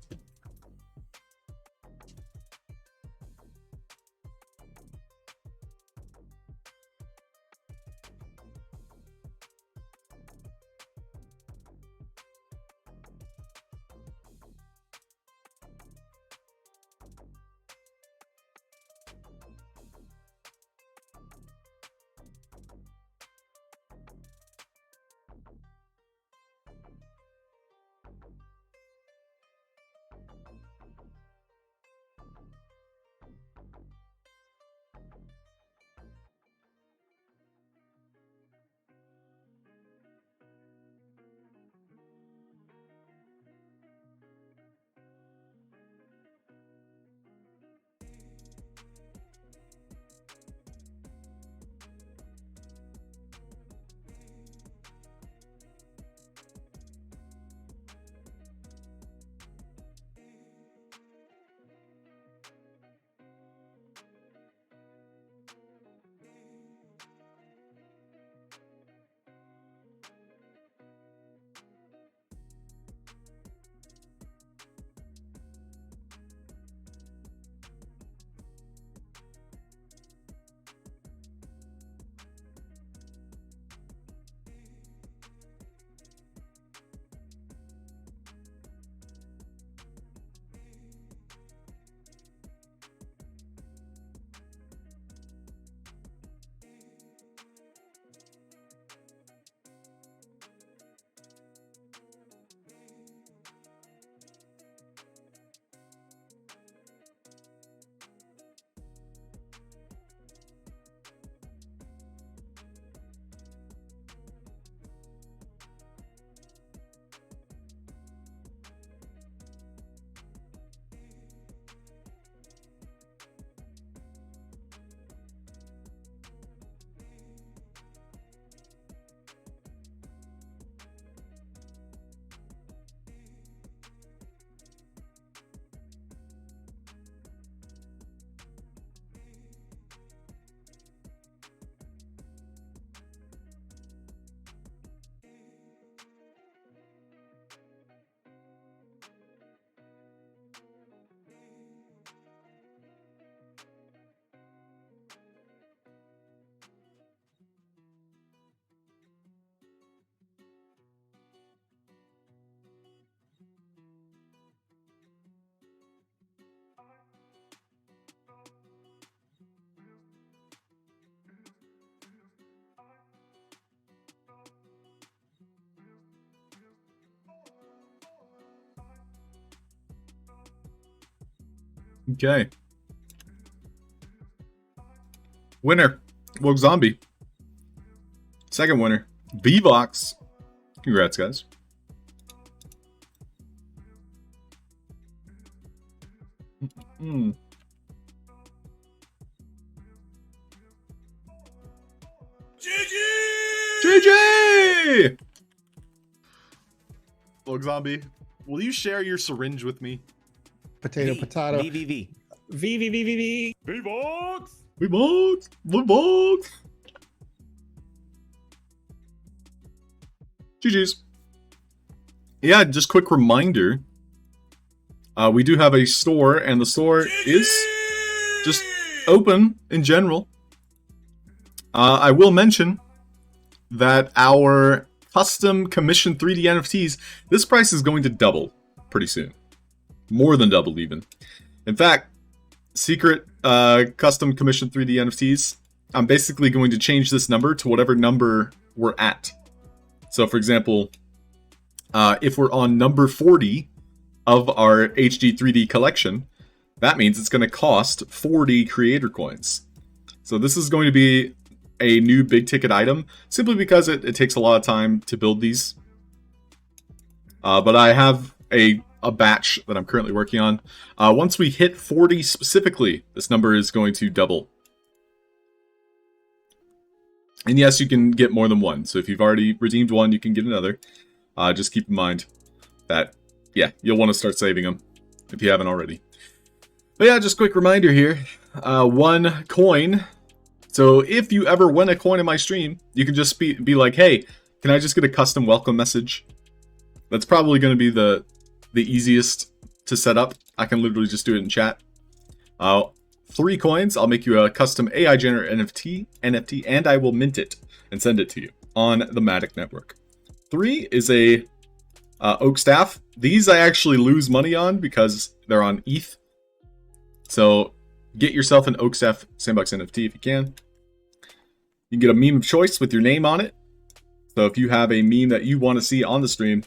Okay. Winner, Woke Zombie. Second winner, VOX. Congrats, guys. GG! Woke Zombie, will you share your syringe with me? Potato, potato. VVV. VVVVV. V-Box! VOX! VOX! GG's. Yeah, just quick reminder. We do have a store, and the store is just open in general. I will mention that our custom commission 3D NFTs, this price is going to double pretty soon. More than double, even. In fact, secret custom commission 3D NFTs, I'm basically going to change this number to whatever number we're at. So, for example, if we're on number 40 of our HD 3D collection, that means it's going to cost 40 creator coins. So this is going to be a new big ticket item, simply because it takes a lot of time to build these. But I have a batch that I'm currently working on. Once we hit 40 specifically, this number is going to double. And yes, you can get more than one. So if you've already redeemed one, you can get another. Just keep in mind that, yeah, you'll want to start saving them if you haven't already. But yeah, just quick reminder here. 1 coin. So if you ever win a coin in my stream, you can just be like, hey, can I just get a custom welcome message? That's probably going to be the easiest to set up. I can literally just do it in chat. 3 coins, I'll make you a custom AI generator NFT, and I will mint it and send it to you on the Matic network. 3 is a oak staff. These I actually lose money on because they're on ETH. So get yourself an oak staff sandbox NFT if you can. You can get a meme of choice with your name on it. So if you have a meme that you want to see on the stream,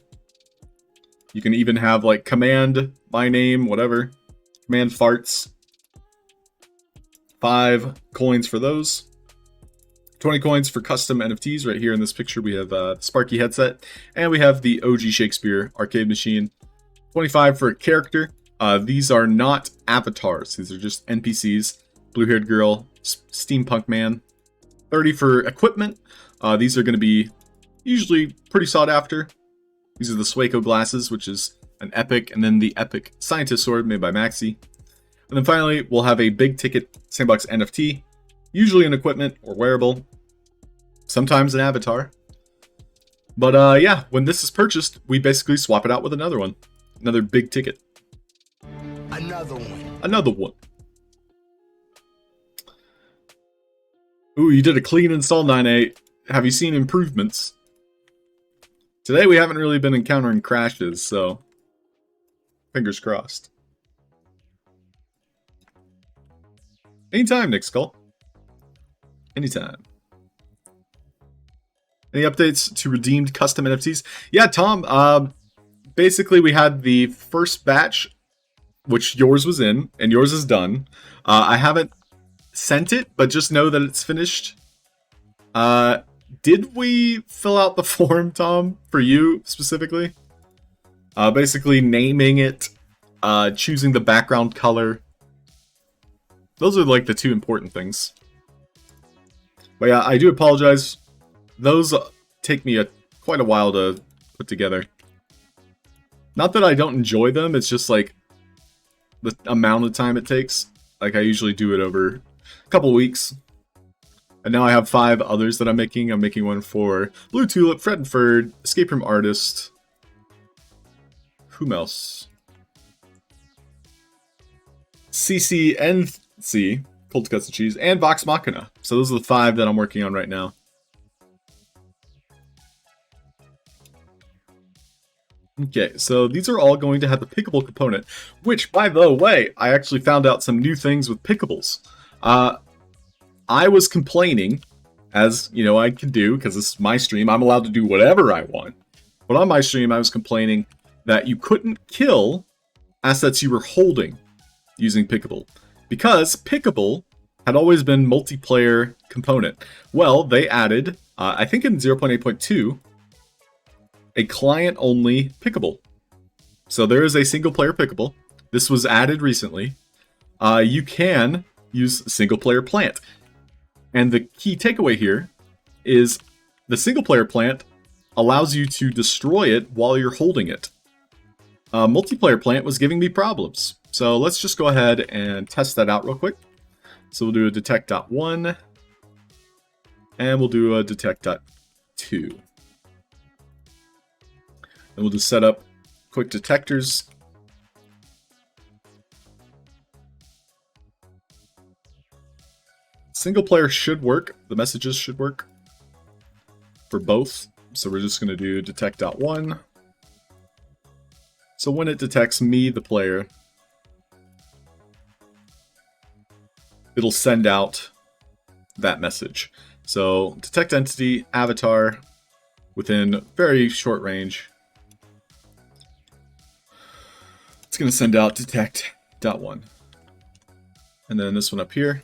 you can even have like command, my name, whatever. command farts. 5 coins for those. 20 coins for custom NFTs. Right here in this picture, we have the Sparky headset, and we have the OG Shakespeare arcade machine. 25 for a character. These are not avatars. These are just NPCs. Blue-haired girl, steampunk man. 30 for equipment. These are going to be usually pretty sought after. These are the Swaco glasses, which is an epic, and then the epic scientist sword made by Maxi. And then finally, we'll have a big ticket sandbox NFT, usually an equipment or wearable, sometimes an avatar. But yeah, when this is purchased, we basically swap it out with another one. Another big ticket. Another one. Another one. Ooh, you did a clean install, 9.8. Have you seen improvements? Today we haven't really been encountering crashes, so fingers crossed. Anytime, Nick Skull. Anytime. Any updates to redeemed custom NFTs? Yeah, Tom, basically we had the first batch, which yours was in, and yours is done. I haven't sent it, but just know that it's finished. Did we fill out the form, Tom, for you specifically? Basically naming it, choosing the background color. Those are like the 2 important things. But yeah, I do apologize. Those take me quite a while to put together. Not that I don't enjoy them, it's just like the amount of time it takes. Like I usually do it over a couple weeks. And now I have 5 others that I'm making. I'm making one for Blue Tulip, Fred and Ferd, Escape Room Artist. Whom else? CCNC, Cold Cuts and Cheese, and Vox Machina. So those are the 5 that I'm working on right now. Okay, so these are all going to have the pickable component, which, by the way, I actually found out some new things with pickables. I was complaining, as, you know, I can do, because this is my stream, I'm allowed to do whatever I want. But on my stream, I was complaining that you couldn't kill assets you were holding using pickable, because pickable had always been multiplayer component. Well, they added, I think in 0.8.2, a client-only pickable. So there is a single-player pickable. This was added recently. You can use single-player plant. And the key takeaway here is the single-player plant allows you to destroy it while you're holding it. Multiplayer plant was giving me problems. So let's just go ahead and test that out real quick. So we'll do a detect.1. And we'll do a detect.2. And we'll just set up quick detectors. Single player should work. The messages should work for both. So we're just going to do detect.1. So when it detects me, the player, it'll send out that message. So detect entity, avatar, within very short range. It's going to send out detect.1. And then this one up here,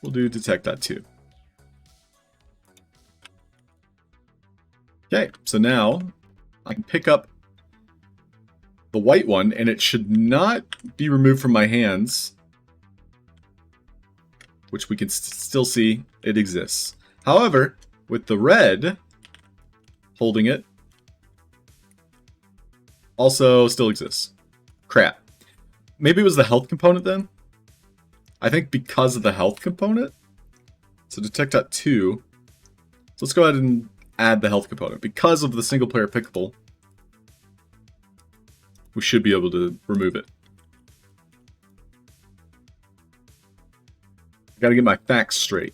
we'll do detect.2. Okay, so now I can pick up the white one, and it should not be removed from my hands, which we can still see it exists. However, with the red holding it, also still exists. Crap. Maybe it was the health component then? I think because of the health component. So detect.2. So let's go ahead and add the health component. Because of the single player pickable, we should be able to remove it. I gotta get my facts straight.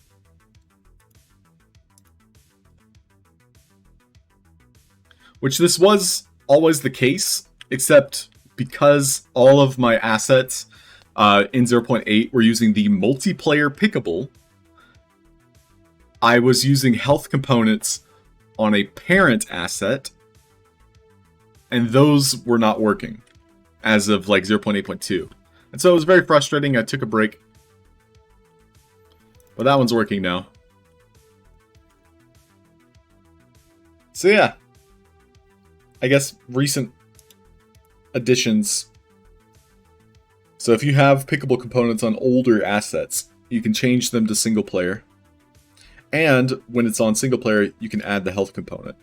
Which this was always the case, except because all of my assets in 0.8 were using the multiplayer pickable, I was using health components on a parent asset, and those were not working as of like 0.8.2. And so it was very frustrating. I took a break. But that one's working now. So yeah. I guess recent additions. So if you have pickable components on older assets, you can change them to single player. And when it's on single player, you can add the health component.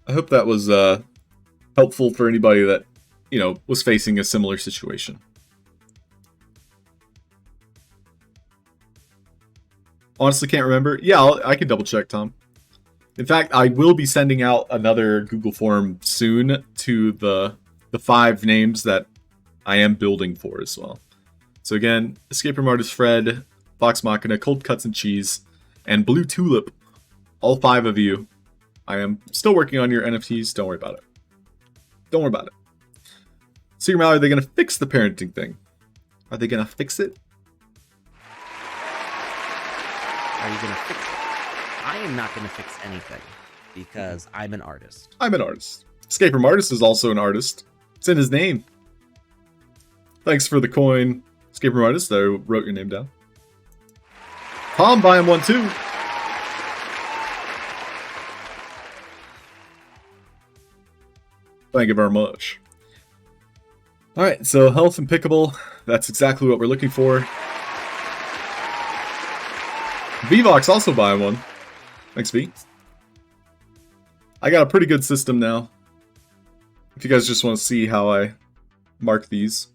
I hope that was helpful for anybody that, you know, was facing a similar situation. Honestly, can't remember. Yeah, I can double check, Tom. In fact, I will be sending out another Google form soon to the 5 names that I am building for as well. So again, Escape Room Artist Fred, Vox Machina, Cold Cuts and Cheese, and Blue Tulip. All 5 of you. I am still working on your NFTs. Don't worry about it. Don't worry about it. Secret Mallory, are they going to fix the parenting thing? Are they going to fix it? Are you going to fix it? I am not going to fix anything because I'm an artist. I'm an artist. Escape Room Artist is also an artist. It's in his name. Thanks for the coin, Escape Room Artist. I wrote your name down. Tom, buy him one too. Thank you very much. Alright, so health and pickable. That's exactly what we're looking for. VOX also buy one. Thanks, V. I got a pretty good system now. If you guys just want to see how I mark these.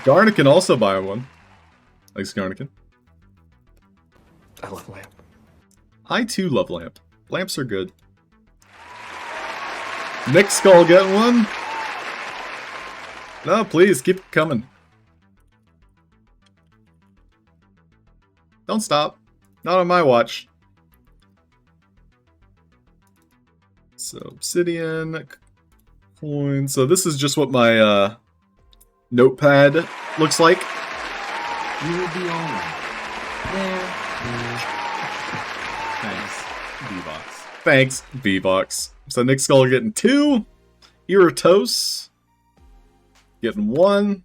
Garnick can also buy one. Thanks, Garnick. I love lamp. I too love lamp. Lamps are good. Nick Skull getting one? No, please, keep it coming. Don't stop. Not on my watch. So, obsidian, coin. So this is just what my notepad looks like. You will be all right. There. Thanks, V-Box. Thanks, V-Box. So Nick Skull getting 2. Iratos getting 1.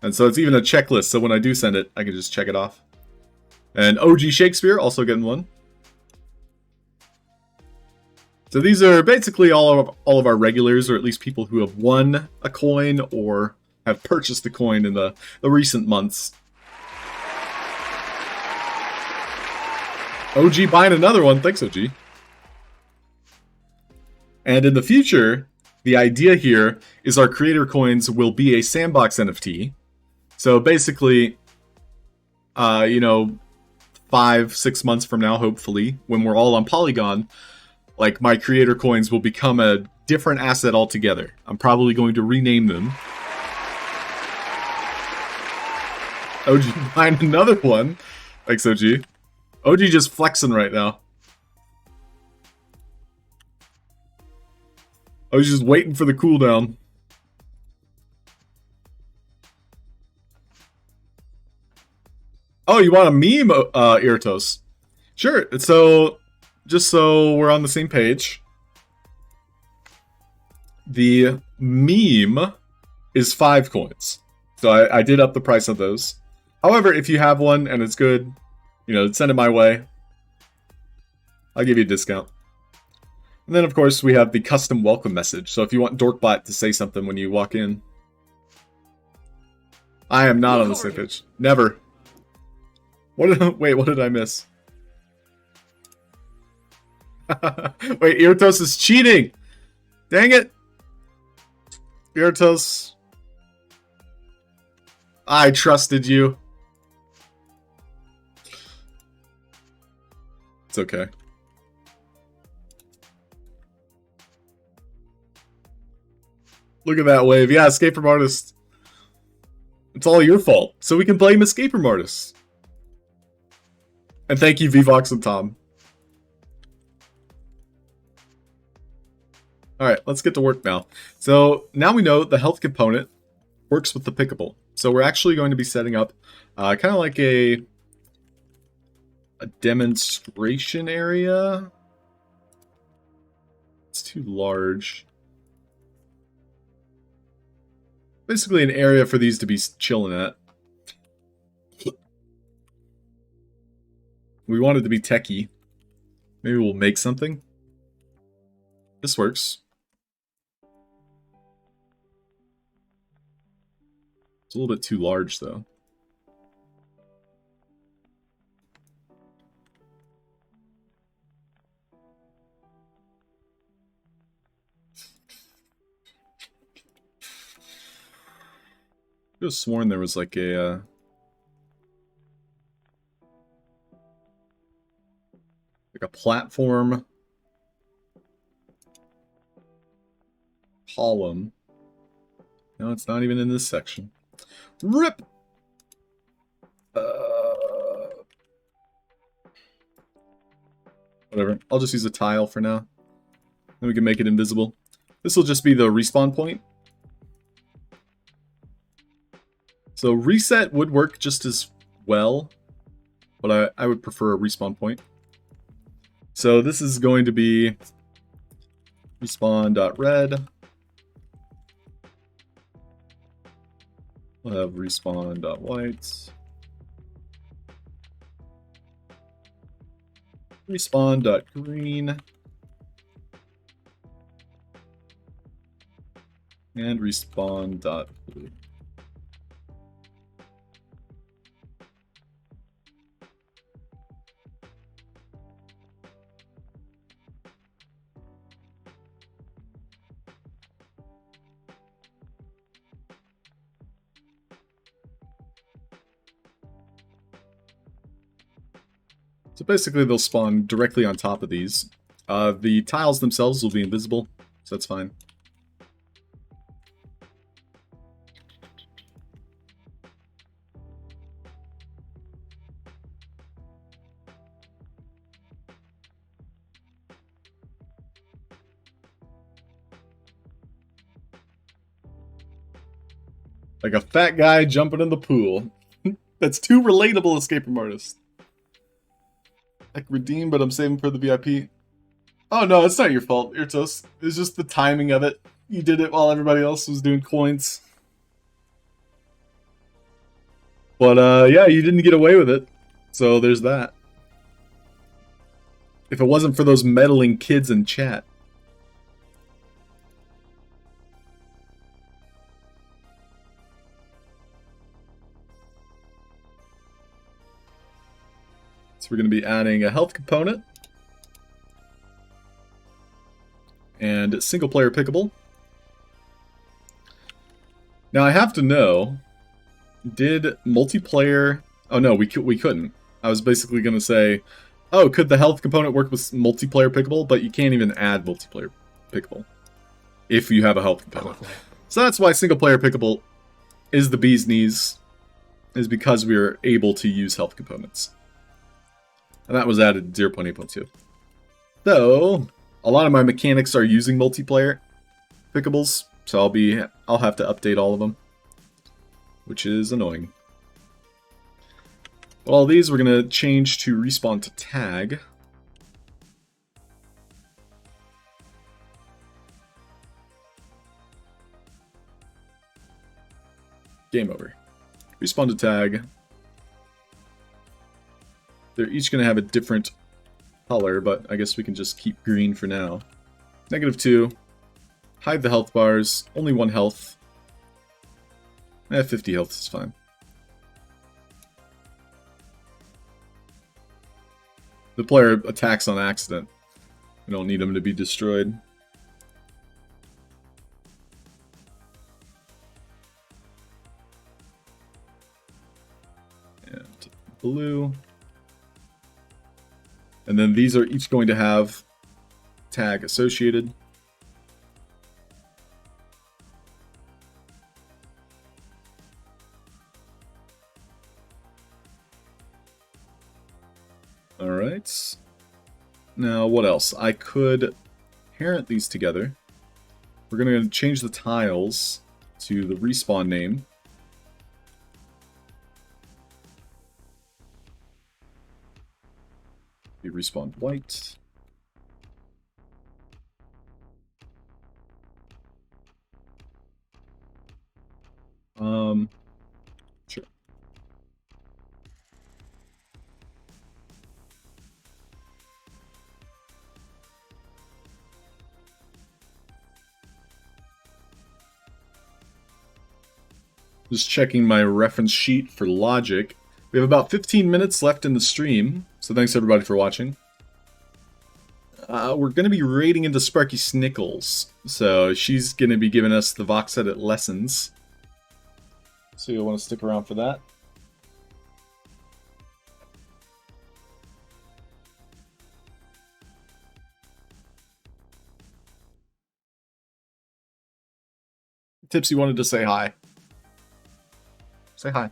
And so it's even a checklist, so when I do send it, I can just check it off. And OG Shakespeare also getting 1. So these are basically all of our regulars, or at least people who have won a coin or have purchased a coin in the recent months. OG buying another one. Thanks, OG. And in the future, the idea here is our creator coins will be a sandbox NFT. So basically, you know, 5-6 months from now, hopefully, when we're all on Polygon, like my creator coins will become a different asset altogether. I'm probably going to rename them. OG buying another one. Thanks, OG. OG just flexing right now. I was just waiting for the cooldown. Oh, you want a meme, Iratos? Sure. So, just so we're on the same page, the meme is 5 coins. So I did up the price of those. However, if you have one and it's good, you know, send it my way. I'll give you a discount. And then, of course, we have the custom welcome message. So if you want Dorkbot to say something when you walk in. I am not on the same page. Never. Wait, what did I miss? Wait, Iratos is cheating! Dang it! Iratos. I trusted you. It's okay. Look at that wave. Yeah, Escape Room Artist. It's all your fault. So we can blame Escape Room Artists. And thank you, VVox and Tom. Alright, let's get to work now. So now we know the health component works with the pickable. So we're actually going to be setting up kind of like a a demonstration area. It's too large. Basically an area for these to be chilling at. We want it to be techie. Maybe we'll make something. This works. It's a little bit too large, though. I could have sworn there was like a platform column. No, it's not even in this section. RIP! Whatever. I'll just use a tile for now. Then we can make it invisible. This will just be the respawn point. So reset would work just as well, but I would prefer a respawn point. So this is going to be respawn.red. We'll have respawn.white. Respawn.green. And respawn.blue. So basically they'll spawn directly on top of these. The tiles themselves will be invisible, so that's fine. Like a fat guy jumping in the pool. That's too relatable, escape room artist. Like redeem, but I'm saving for the VIP. Oh no, it's not your fault, Irtos. It's just the timing of it. You did it while everybody else was doing coins. But yeah, you didn't get away with it. So there's that. If it wasn't for those meddling kids in chat. We're going to be adding a health component and single player pickable. Now I have to know, did multiplayer... Oh no, we couldn't. I was basically going to say, oh, could the health component work with multiplayer pickable? But you can't even add multiplayer pickable if you have a health component. So that's why single player pickable is the bee's knees, is because we are able to use health components. And that was added 0.8.2. So, a lot of my mechanics are using multiplayer pickables, so I'll have to update all of them, which is annoying. All these we're gonna change to respawn to tag. Game over. Respawn to tag. They're each going to have a different color, but I guess we can just keep green for now. -2. Hide the health bars. Only 1 health. 50 health is fine. The player attacks on accident. We don't need them to be destroyed. And blue. And then these are each going to have tag associated. Alright. Now, what else? I could parent these together. We're going to change the tiles to the respawn name. respawn white. Sure. Just checking my reference sheet for logic. We have about 15 minutes left in the stream, so thanks everybody for watching. We're going to be raiding into Sparky Snickles, so she's going to be giving us the Vox Edit lessons. So you'll want to stick around for that. Tipsy wanted to say hi. Say hi.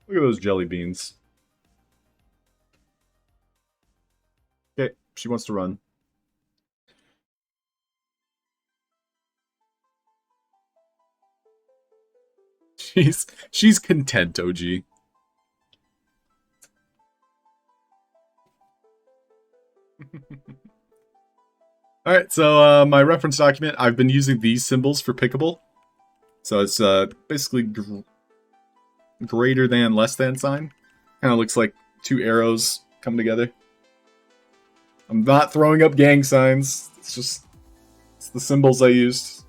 Look at those jelly beans. Okay, she wants to run. She's content, OG. Alright, so my reference document, I've been using these symbols for pickable. So it's basically greater than, less than sign. Kind of looks like two arrows come together. I'm not throwing up gang signs. It's the symbols I used.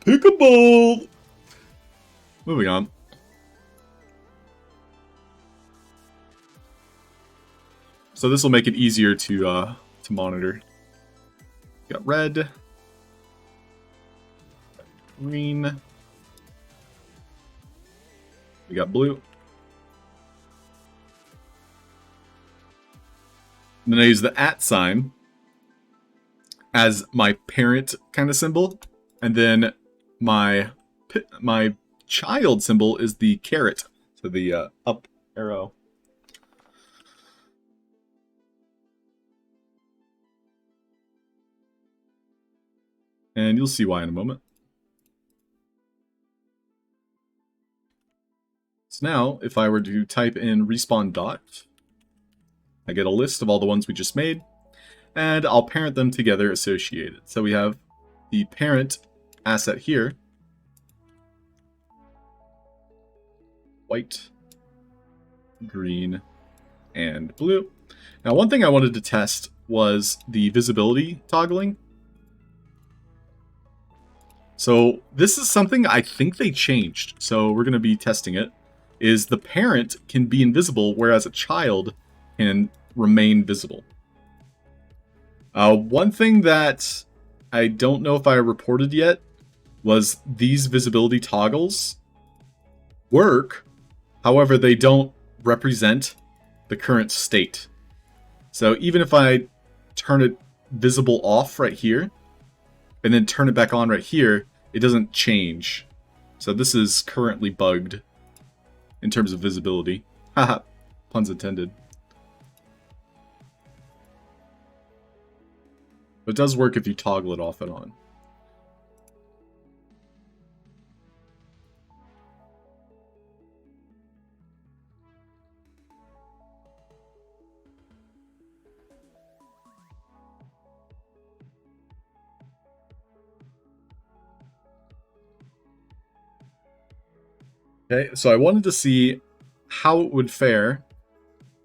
Pickable! Moving on. So this will make it easier to monitor. Got red, green, we got blue. And then I use the @ sign as my parent kind of symbol, and then my child symbol is the caret, so the up arrow. And you'll see why in a moment. So now, if I were to type in respawn dot, I get a list of all the ones we just made, and I'll parent them together associated. So we have the parent asset here, white, green, and blue. Now one thing I wanted to test was the visibility toggling. So this is something I think they changed, so we're going to be testing it, is the parent can be invisible, whereas a child can remain visible. One thing that I don't know if I reported yet was these visibility toggles work, however they don't represent the current state. So even if I turn it visible off right here, and then turn it back on right here, it doesn't change. So this is currently bugged in terms of visibility. Haha, puns intended. But it does work if you toggle it off and on. Okay, so I wanted to see how it would fare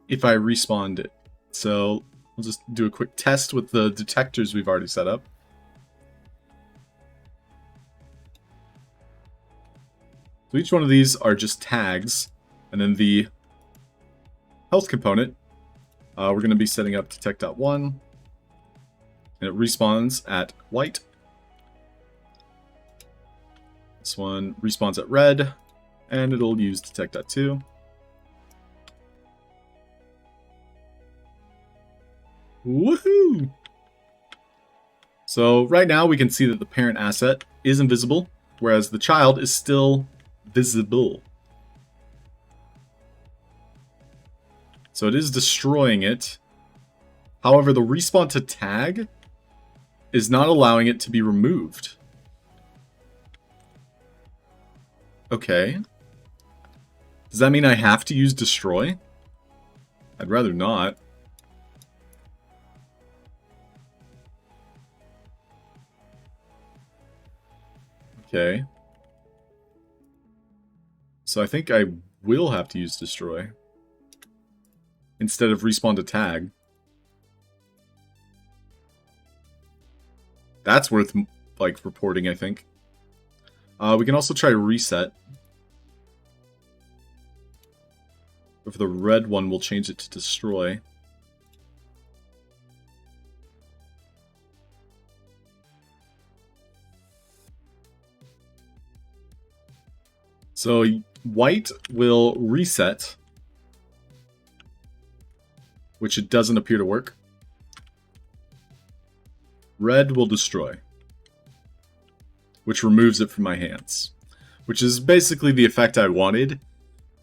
if I respawned it. So we'll just do a quick test with the detectors we've already set up. So each one of these are just tags, and then the health component, we're going to be setting up detect.1, and it respawns at white. This one respawns at red, and it'll use detect.2. Woohoo! So right now we can see that the parent asset is invisible, whereas the child is still visible. So it is destroying it. However, the respawn to tag is not allowing it to be removed. Okay. Does that mean I have to use destroy? I'd rather not. Okay. So I think I will have to use destroy instead of respawn to tag. That's worth, like, reporting, I think. We can also try reset. For the red one, we'll change it to destroy. So white will reset, which it doesn't appear to work. Red will destroy, which removes it from my hands, which is basically the effect I wanted,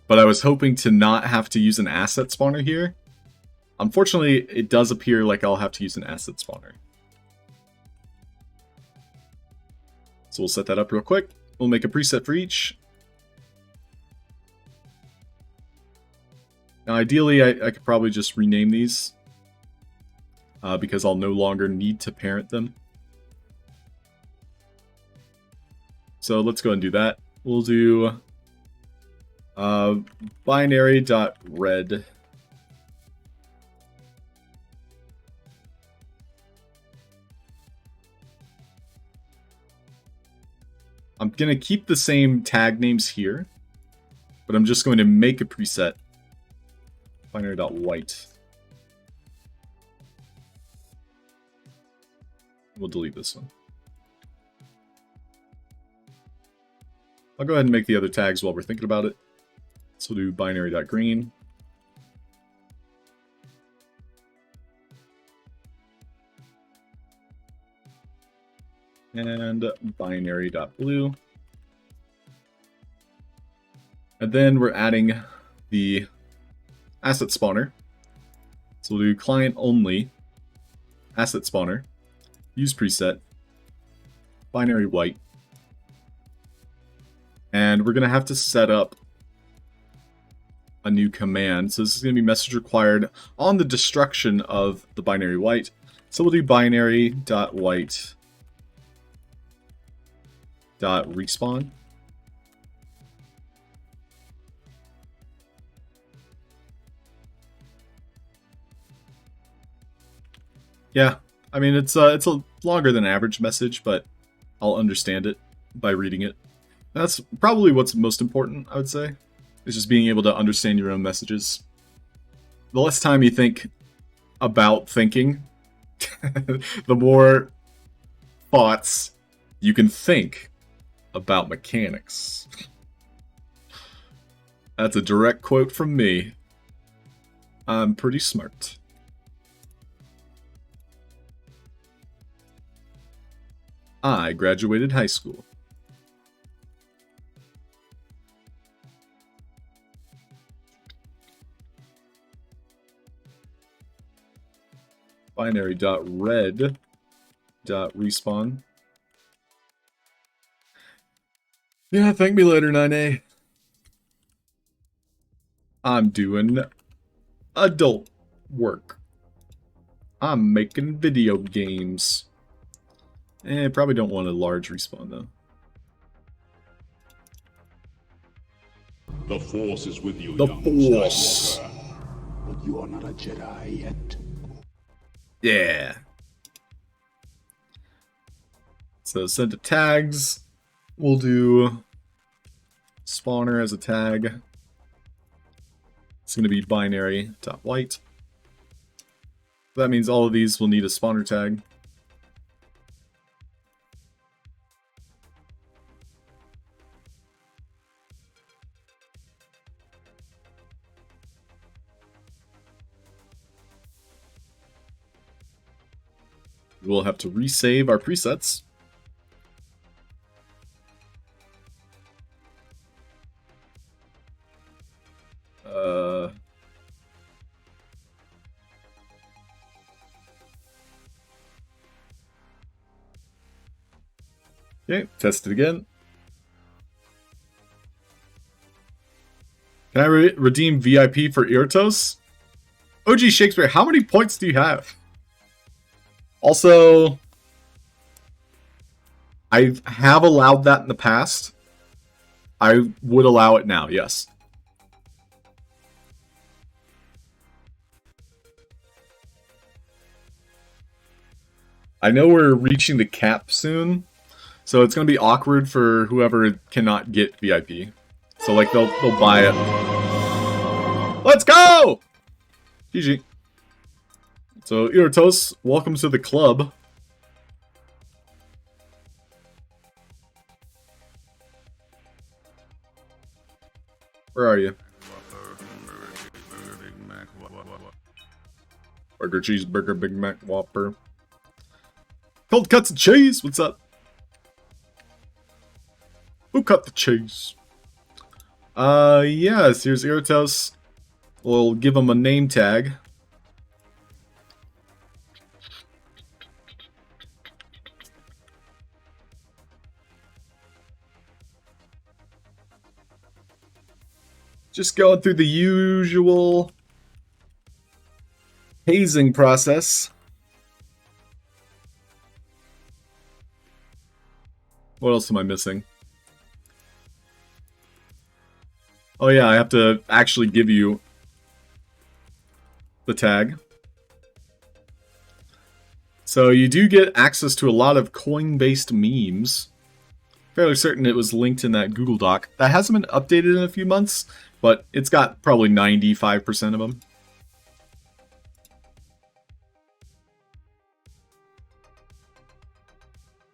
but I was hoping to not have to use an asset spawner here. Unfortunately, it does appear like I'll have to use an asset spawner. So we'll set that up real quick. We'll make a preset for each. Now, ideally, I could probably just rename these because I'll no longer need to parent them. So let's go ahead and do that. We'll do binary.red. I'm going to keep the same tag names here, but I'm just going to make a preset. Binary.white. We'll delete this one. I'll go ahead and make the other tags while we're thinking about it. So we'll do binary.green. And binary.blue. And then we're adding the asset spawner. So we'll do client only, asset spawner, use preset, binary white. And we're going to have to set up a new command. So this is going to be message required on the destruction of the binary white. So we'll do binary.white.respawn. Yeah, I mean, it's a longer than average message, but I'll understand it by reading it. That's probably what's most important, I would say, is just being able to understand your own messages. The less time you think about thinking, the more thoughts you can think about mechanics. That's a direct quote from me. I'm pretty smart. I graduated high school. Binary.red.respawn. Yeah, thank me later, 9A. I'm doing adult work. I'm making video games. Probably don't want a large respawn, though. The Force is with you, The young Force. Skywalker. But you are not a Jedi yet. Yeah. So set to tags. We'll do spawner as a tag. It's going to be binary.white. That means all of these will need a spawner tag. We'll have to resave our presets. Okay, test it again. Can I redeem VIP for Irtos? OG Shakespeare, how many points do you have? Also, I have allowed that in the past. I would allow it now, yes. I know we're reaching the cap soon, so it's going to be awkward for whoever cannot get VIP. So, like, they'll buy it. Let's go! GG. So, Irtos, welcome to the club. Where are you? Burger, cheeseburger, Big Mac, Whopper. Cold cuts and cheese, what's up? Who cut the cheese? Yes, here's Irtos. We'll give him a name tag. Just going through the usual hazing process. What else am I missing? Oh yeah, I have to actually give you the tag. So you do get access to a lot of coin-based memes. Fairly certain it was linked in that Google Doc. That hasn't been updated in a few months, but it's got probably 95% of them.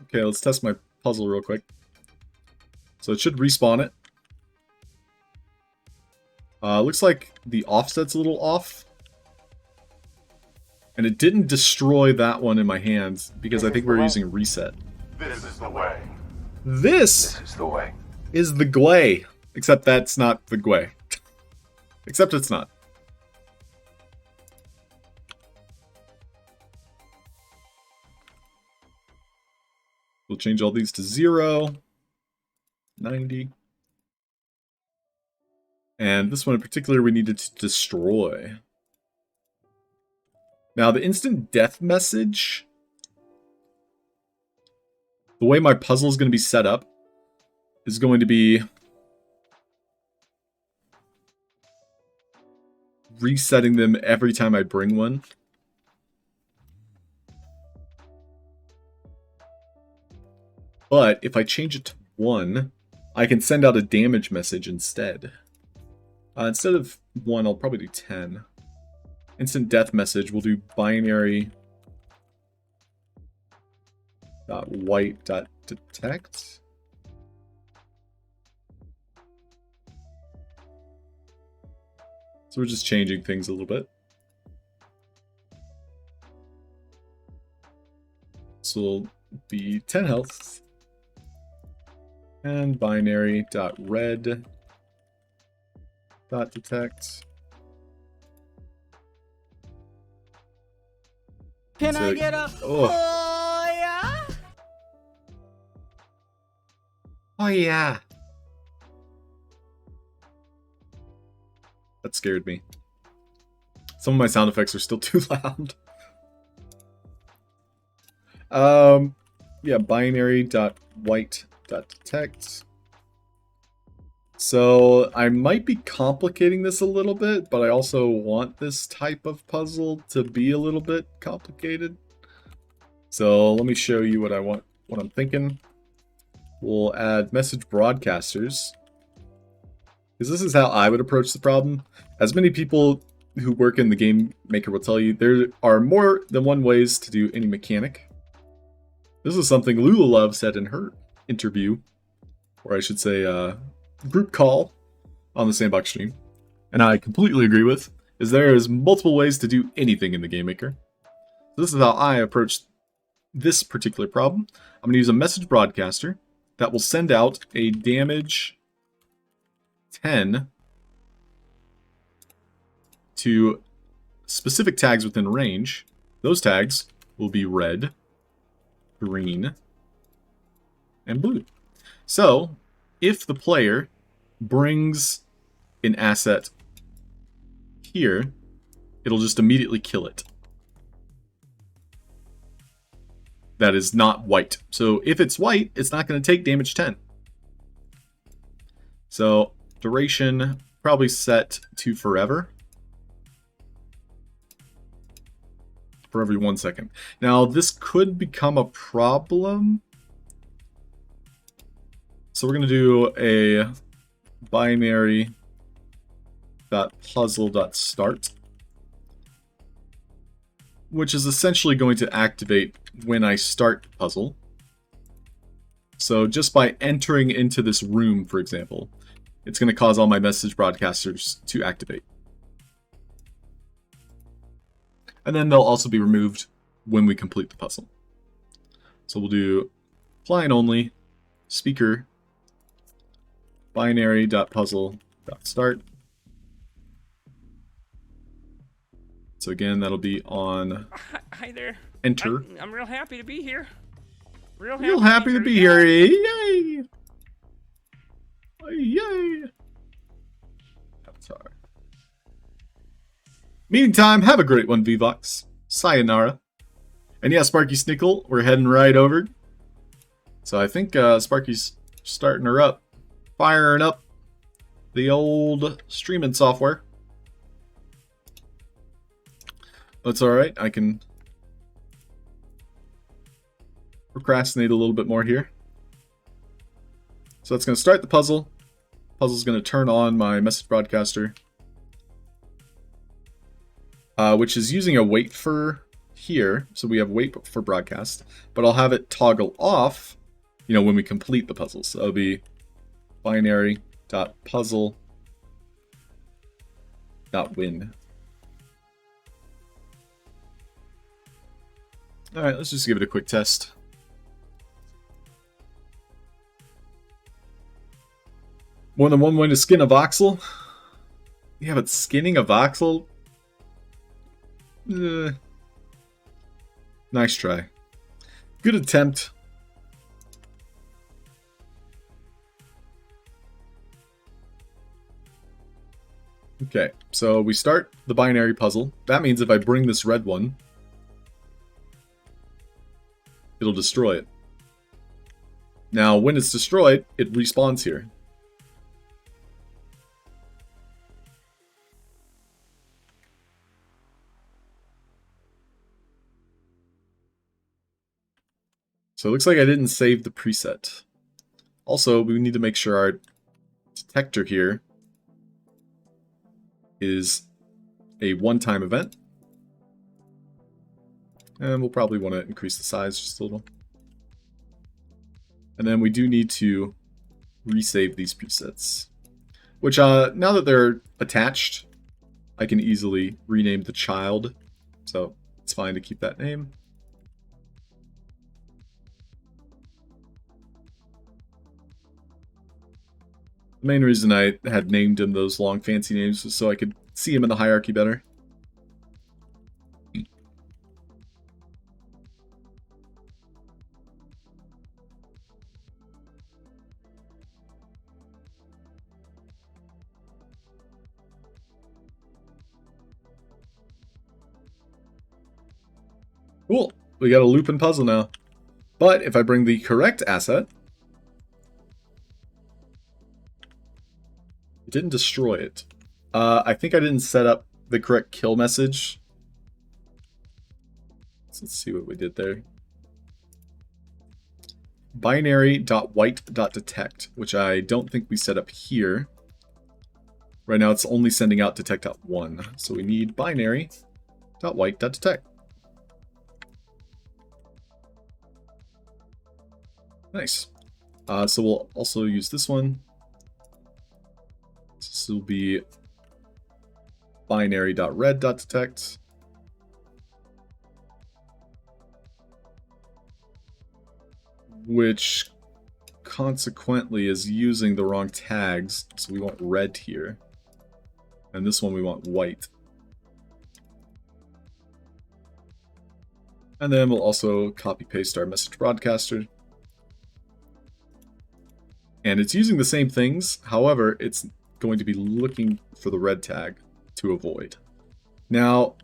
Okay, let's test my puzzle real quick. So it should respawn it. Looks like the offset's a little off. And it didn't destroy that one in my hands because I think we're using reset. This is the way. This is the way. is the Gway. Except that's not the Gway. Except it's not. We'll change all these to 0. 90. And this one in particular we needed to destroy. Now the instant death message, the way my puzzle is going to be set up is going to be resetting them every time I bring one. But if I change it to 1, I can send out a damage message instead. Instead of 1, I'll probably do 10. Instant death message, we'll do binary .white.detect. So we're just changing things a little bit. So it'll be 10 health. And binary.red.detect. Can I get a oh yeah? Oh yeah. That scared me. Some of my sound effects are still too loud. Yeah, binary.white.detect. So I might be complicating this a little bit, but I also want this type of puzzle to be a little bit complicated. So let me show you what I want, what I'm thinking. We'll add message broadcasters, because this is how I would approach the problem. As many people who work in the game maker will tell you, there are more than one ways to do any mechanic. This is something Lulalove said in her interview, or I should say group call on the Sandbox stream, and I completely agree with, is there is multiple ways to do anything in the game maker. This is how I approach this particular problem, I'm going to use a message broadcaster that will send out a damage 10 to specific tags within range. Those tags will be red, green, and blue. So, if the player brings an asset here, it'll just immediately kill it. That is not white. So if it's white, it's not going to take damage 10. So duration probably set to forever. For every 1 second. Now this could become a problem. So we're going to do a binary.puzzle.start, which is essentially going to activate when I start the puzzle. So just by entering into this room, for example, it's going to cause all my message broadcasters to activate. And then they'll also be removed when we complete the puzzle. So we'll do client only, speaker, binary.puzzle.start. So again, that'll be on Hi there. enter. I'm real happy to be here. Real happy to be here. Yay! Yay! Avatar. Meeting time. Have a great one, VVox. Sayonara. And yeah, Sparky Snickle, we're heading right over. So I think Sparky's starting her up. Firing up the old streaming software. That's alright. I can procrastinate a little bit more here. So that's going to start the puzzle. Puzzle's going to turn on my message broadcaster, which is using a wait for here. So we have wait for broadcast, but I'll have it toggle off, when we complete the puzzle. So it'll be binary.puzzle.win. Alright, let's just give it a quick test. More than one way to skin a voxel? Yeah, but skinning a voxel? Nice try. Good attempt. Okay, so we start the binary puzzle. That means if I bring this red one, it'll destroy it. Now, when it's destroyed, it respawns here. So it looks like I didn't save the preset. Also, we need to make sure our detector here is a one-time event. And we'll probably want to increase the size just a little. And then we do need to resave these presets. Which, now that they're attached, I can easily rename the child. So it's fine to keep that name. The main reason I had named him those long fancy names was so I could see him in the hierarchy better. Cool. We got a looping puzzle now. But if I bring the correct asset, it didn't destroy it. I think I didn't set up the correct kill message. So let's see what we did there. Binary.white.detect, which I don't think we set up here. Right now it's only sending out detect.1. So we need binary.white.detect. Nice. So we'll also use this one. This will be binary.red.detect. which consequently is using the wrong tags. So we want red here. And this one we want white. And then we'll also copy paste our message broadcaster. And it's using the same things, however, it's going to be looking for the red tag to avoid. Now,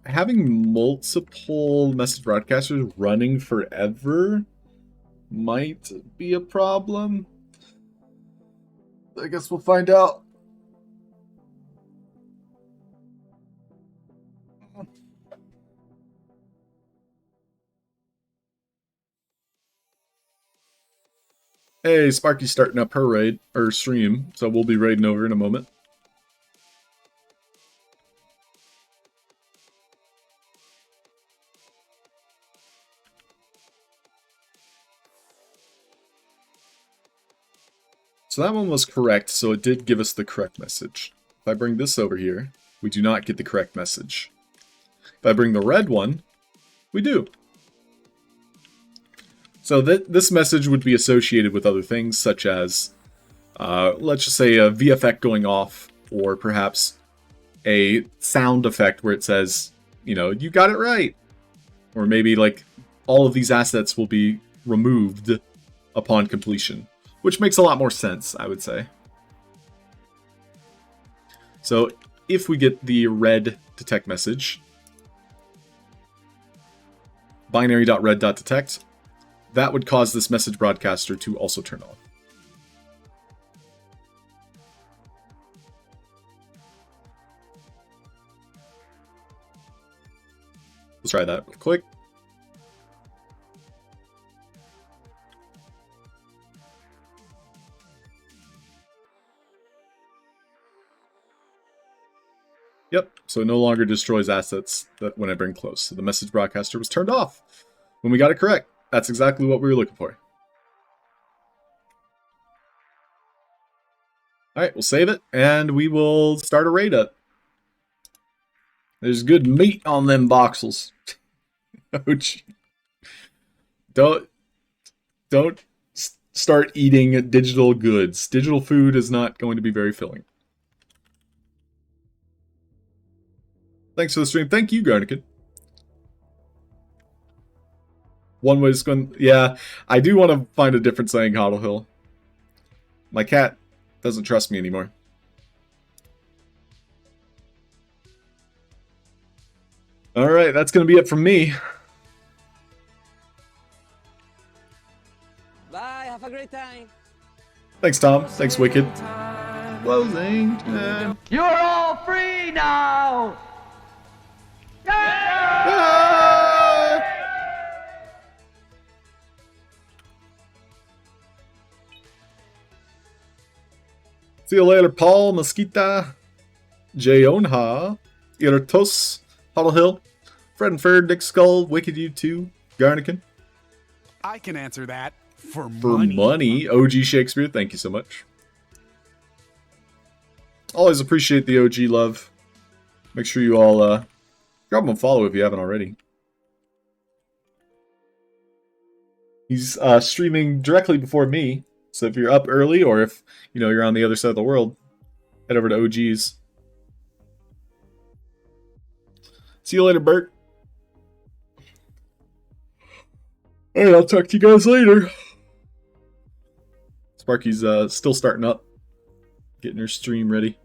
having multiple message broadcasters running forever might be a problem. I guess we'll find out. Hey, Sparky's starting up her raid, or stream, so we'll be raiding over in a moment. So that one was correct, so it did give us the correct message. If I bring this over here, we do not get the correct message. If I bring the red one, we do. So this message would be associated with other things, such as, let's just say a VFX going off, or perhaps a sound effect where it says, you know, you got it right. Or maybe like all of these assets will be removed upon completion, which makes a lot more sense, I would say. So if we get the red detect message, binary.red.detect, that would cause this message broadcaster to also turn off. Let's try that real quick. Yep, so it no longer destroys assets that when I bring close. So the message broadcaster was turned off when we got it correct. That's exactly what we were looking for. Alright, we'll save it, and we will start a raid up. There's good meat on them voxels. Ouch. Don't start eating digital goods. Digital food is not going to be very filling. Thanks for the stream. Thank you, Garnican. One way is going... Yeah, I do want to find a different saying, Halfd0rk. My cat doesn't trust me anymore. Alright, that's going to be it from me. Bye, have a great time. Thanks, Tom. Thanks, Wicked. Closing time. You're all free now! Ah! See you later, Paul, Mosquita, Jayonha, Irtos, Halfd0rk, Fred and Ferd, Dick Skull, Wicked U2, Garnican. I can answer that. For money. OG Shakespeare, thank you so much. Always appreciate the OG love. Make sure you all drop him a follow if you haven't already. He's streaming directly before me, so if you're up early or if you know you're on the other side of the world, head over to OG's. See you later, Bert. Alright, I'll talk to you guys later. Sparky's still starting up, getting her stream ready.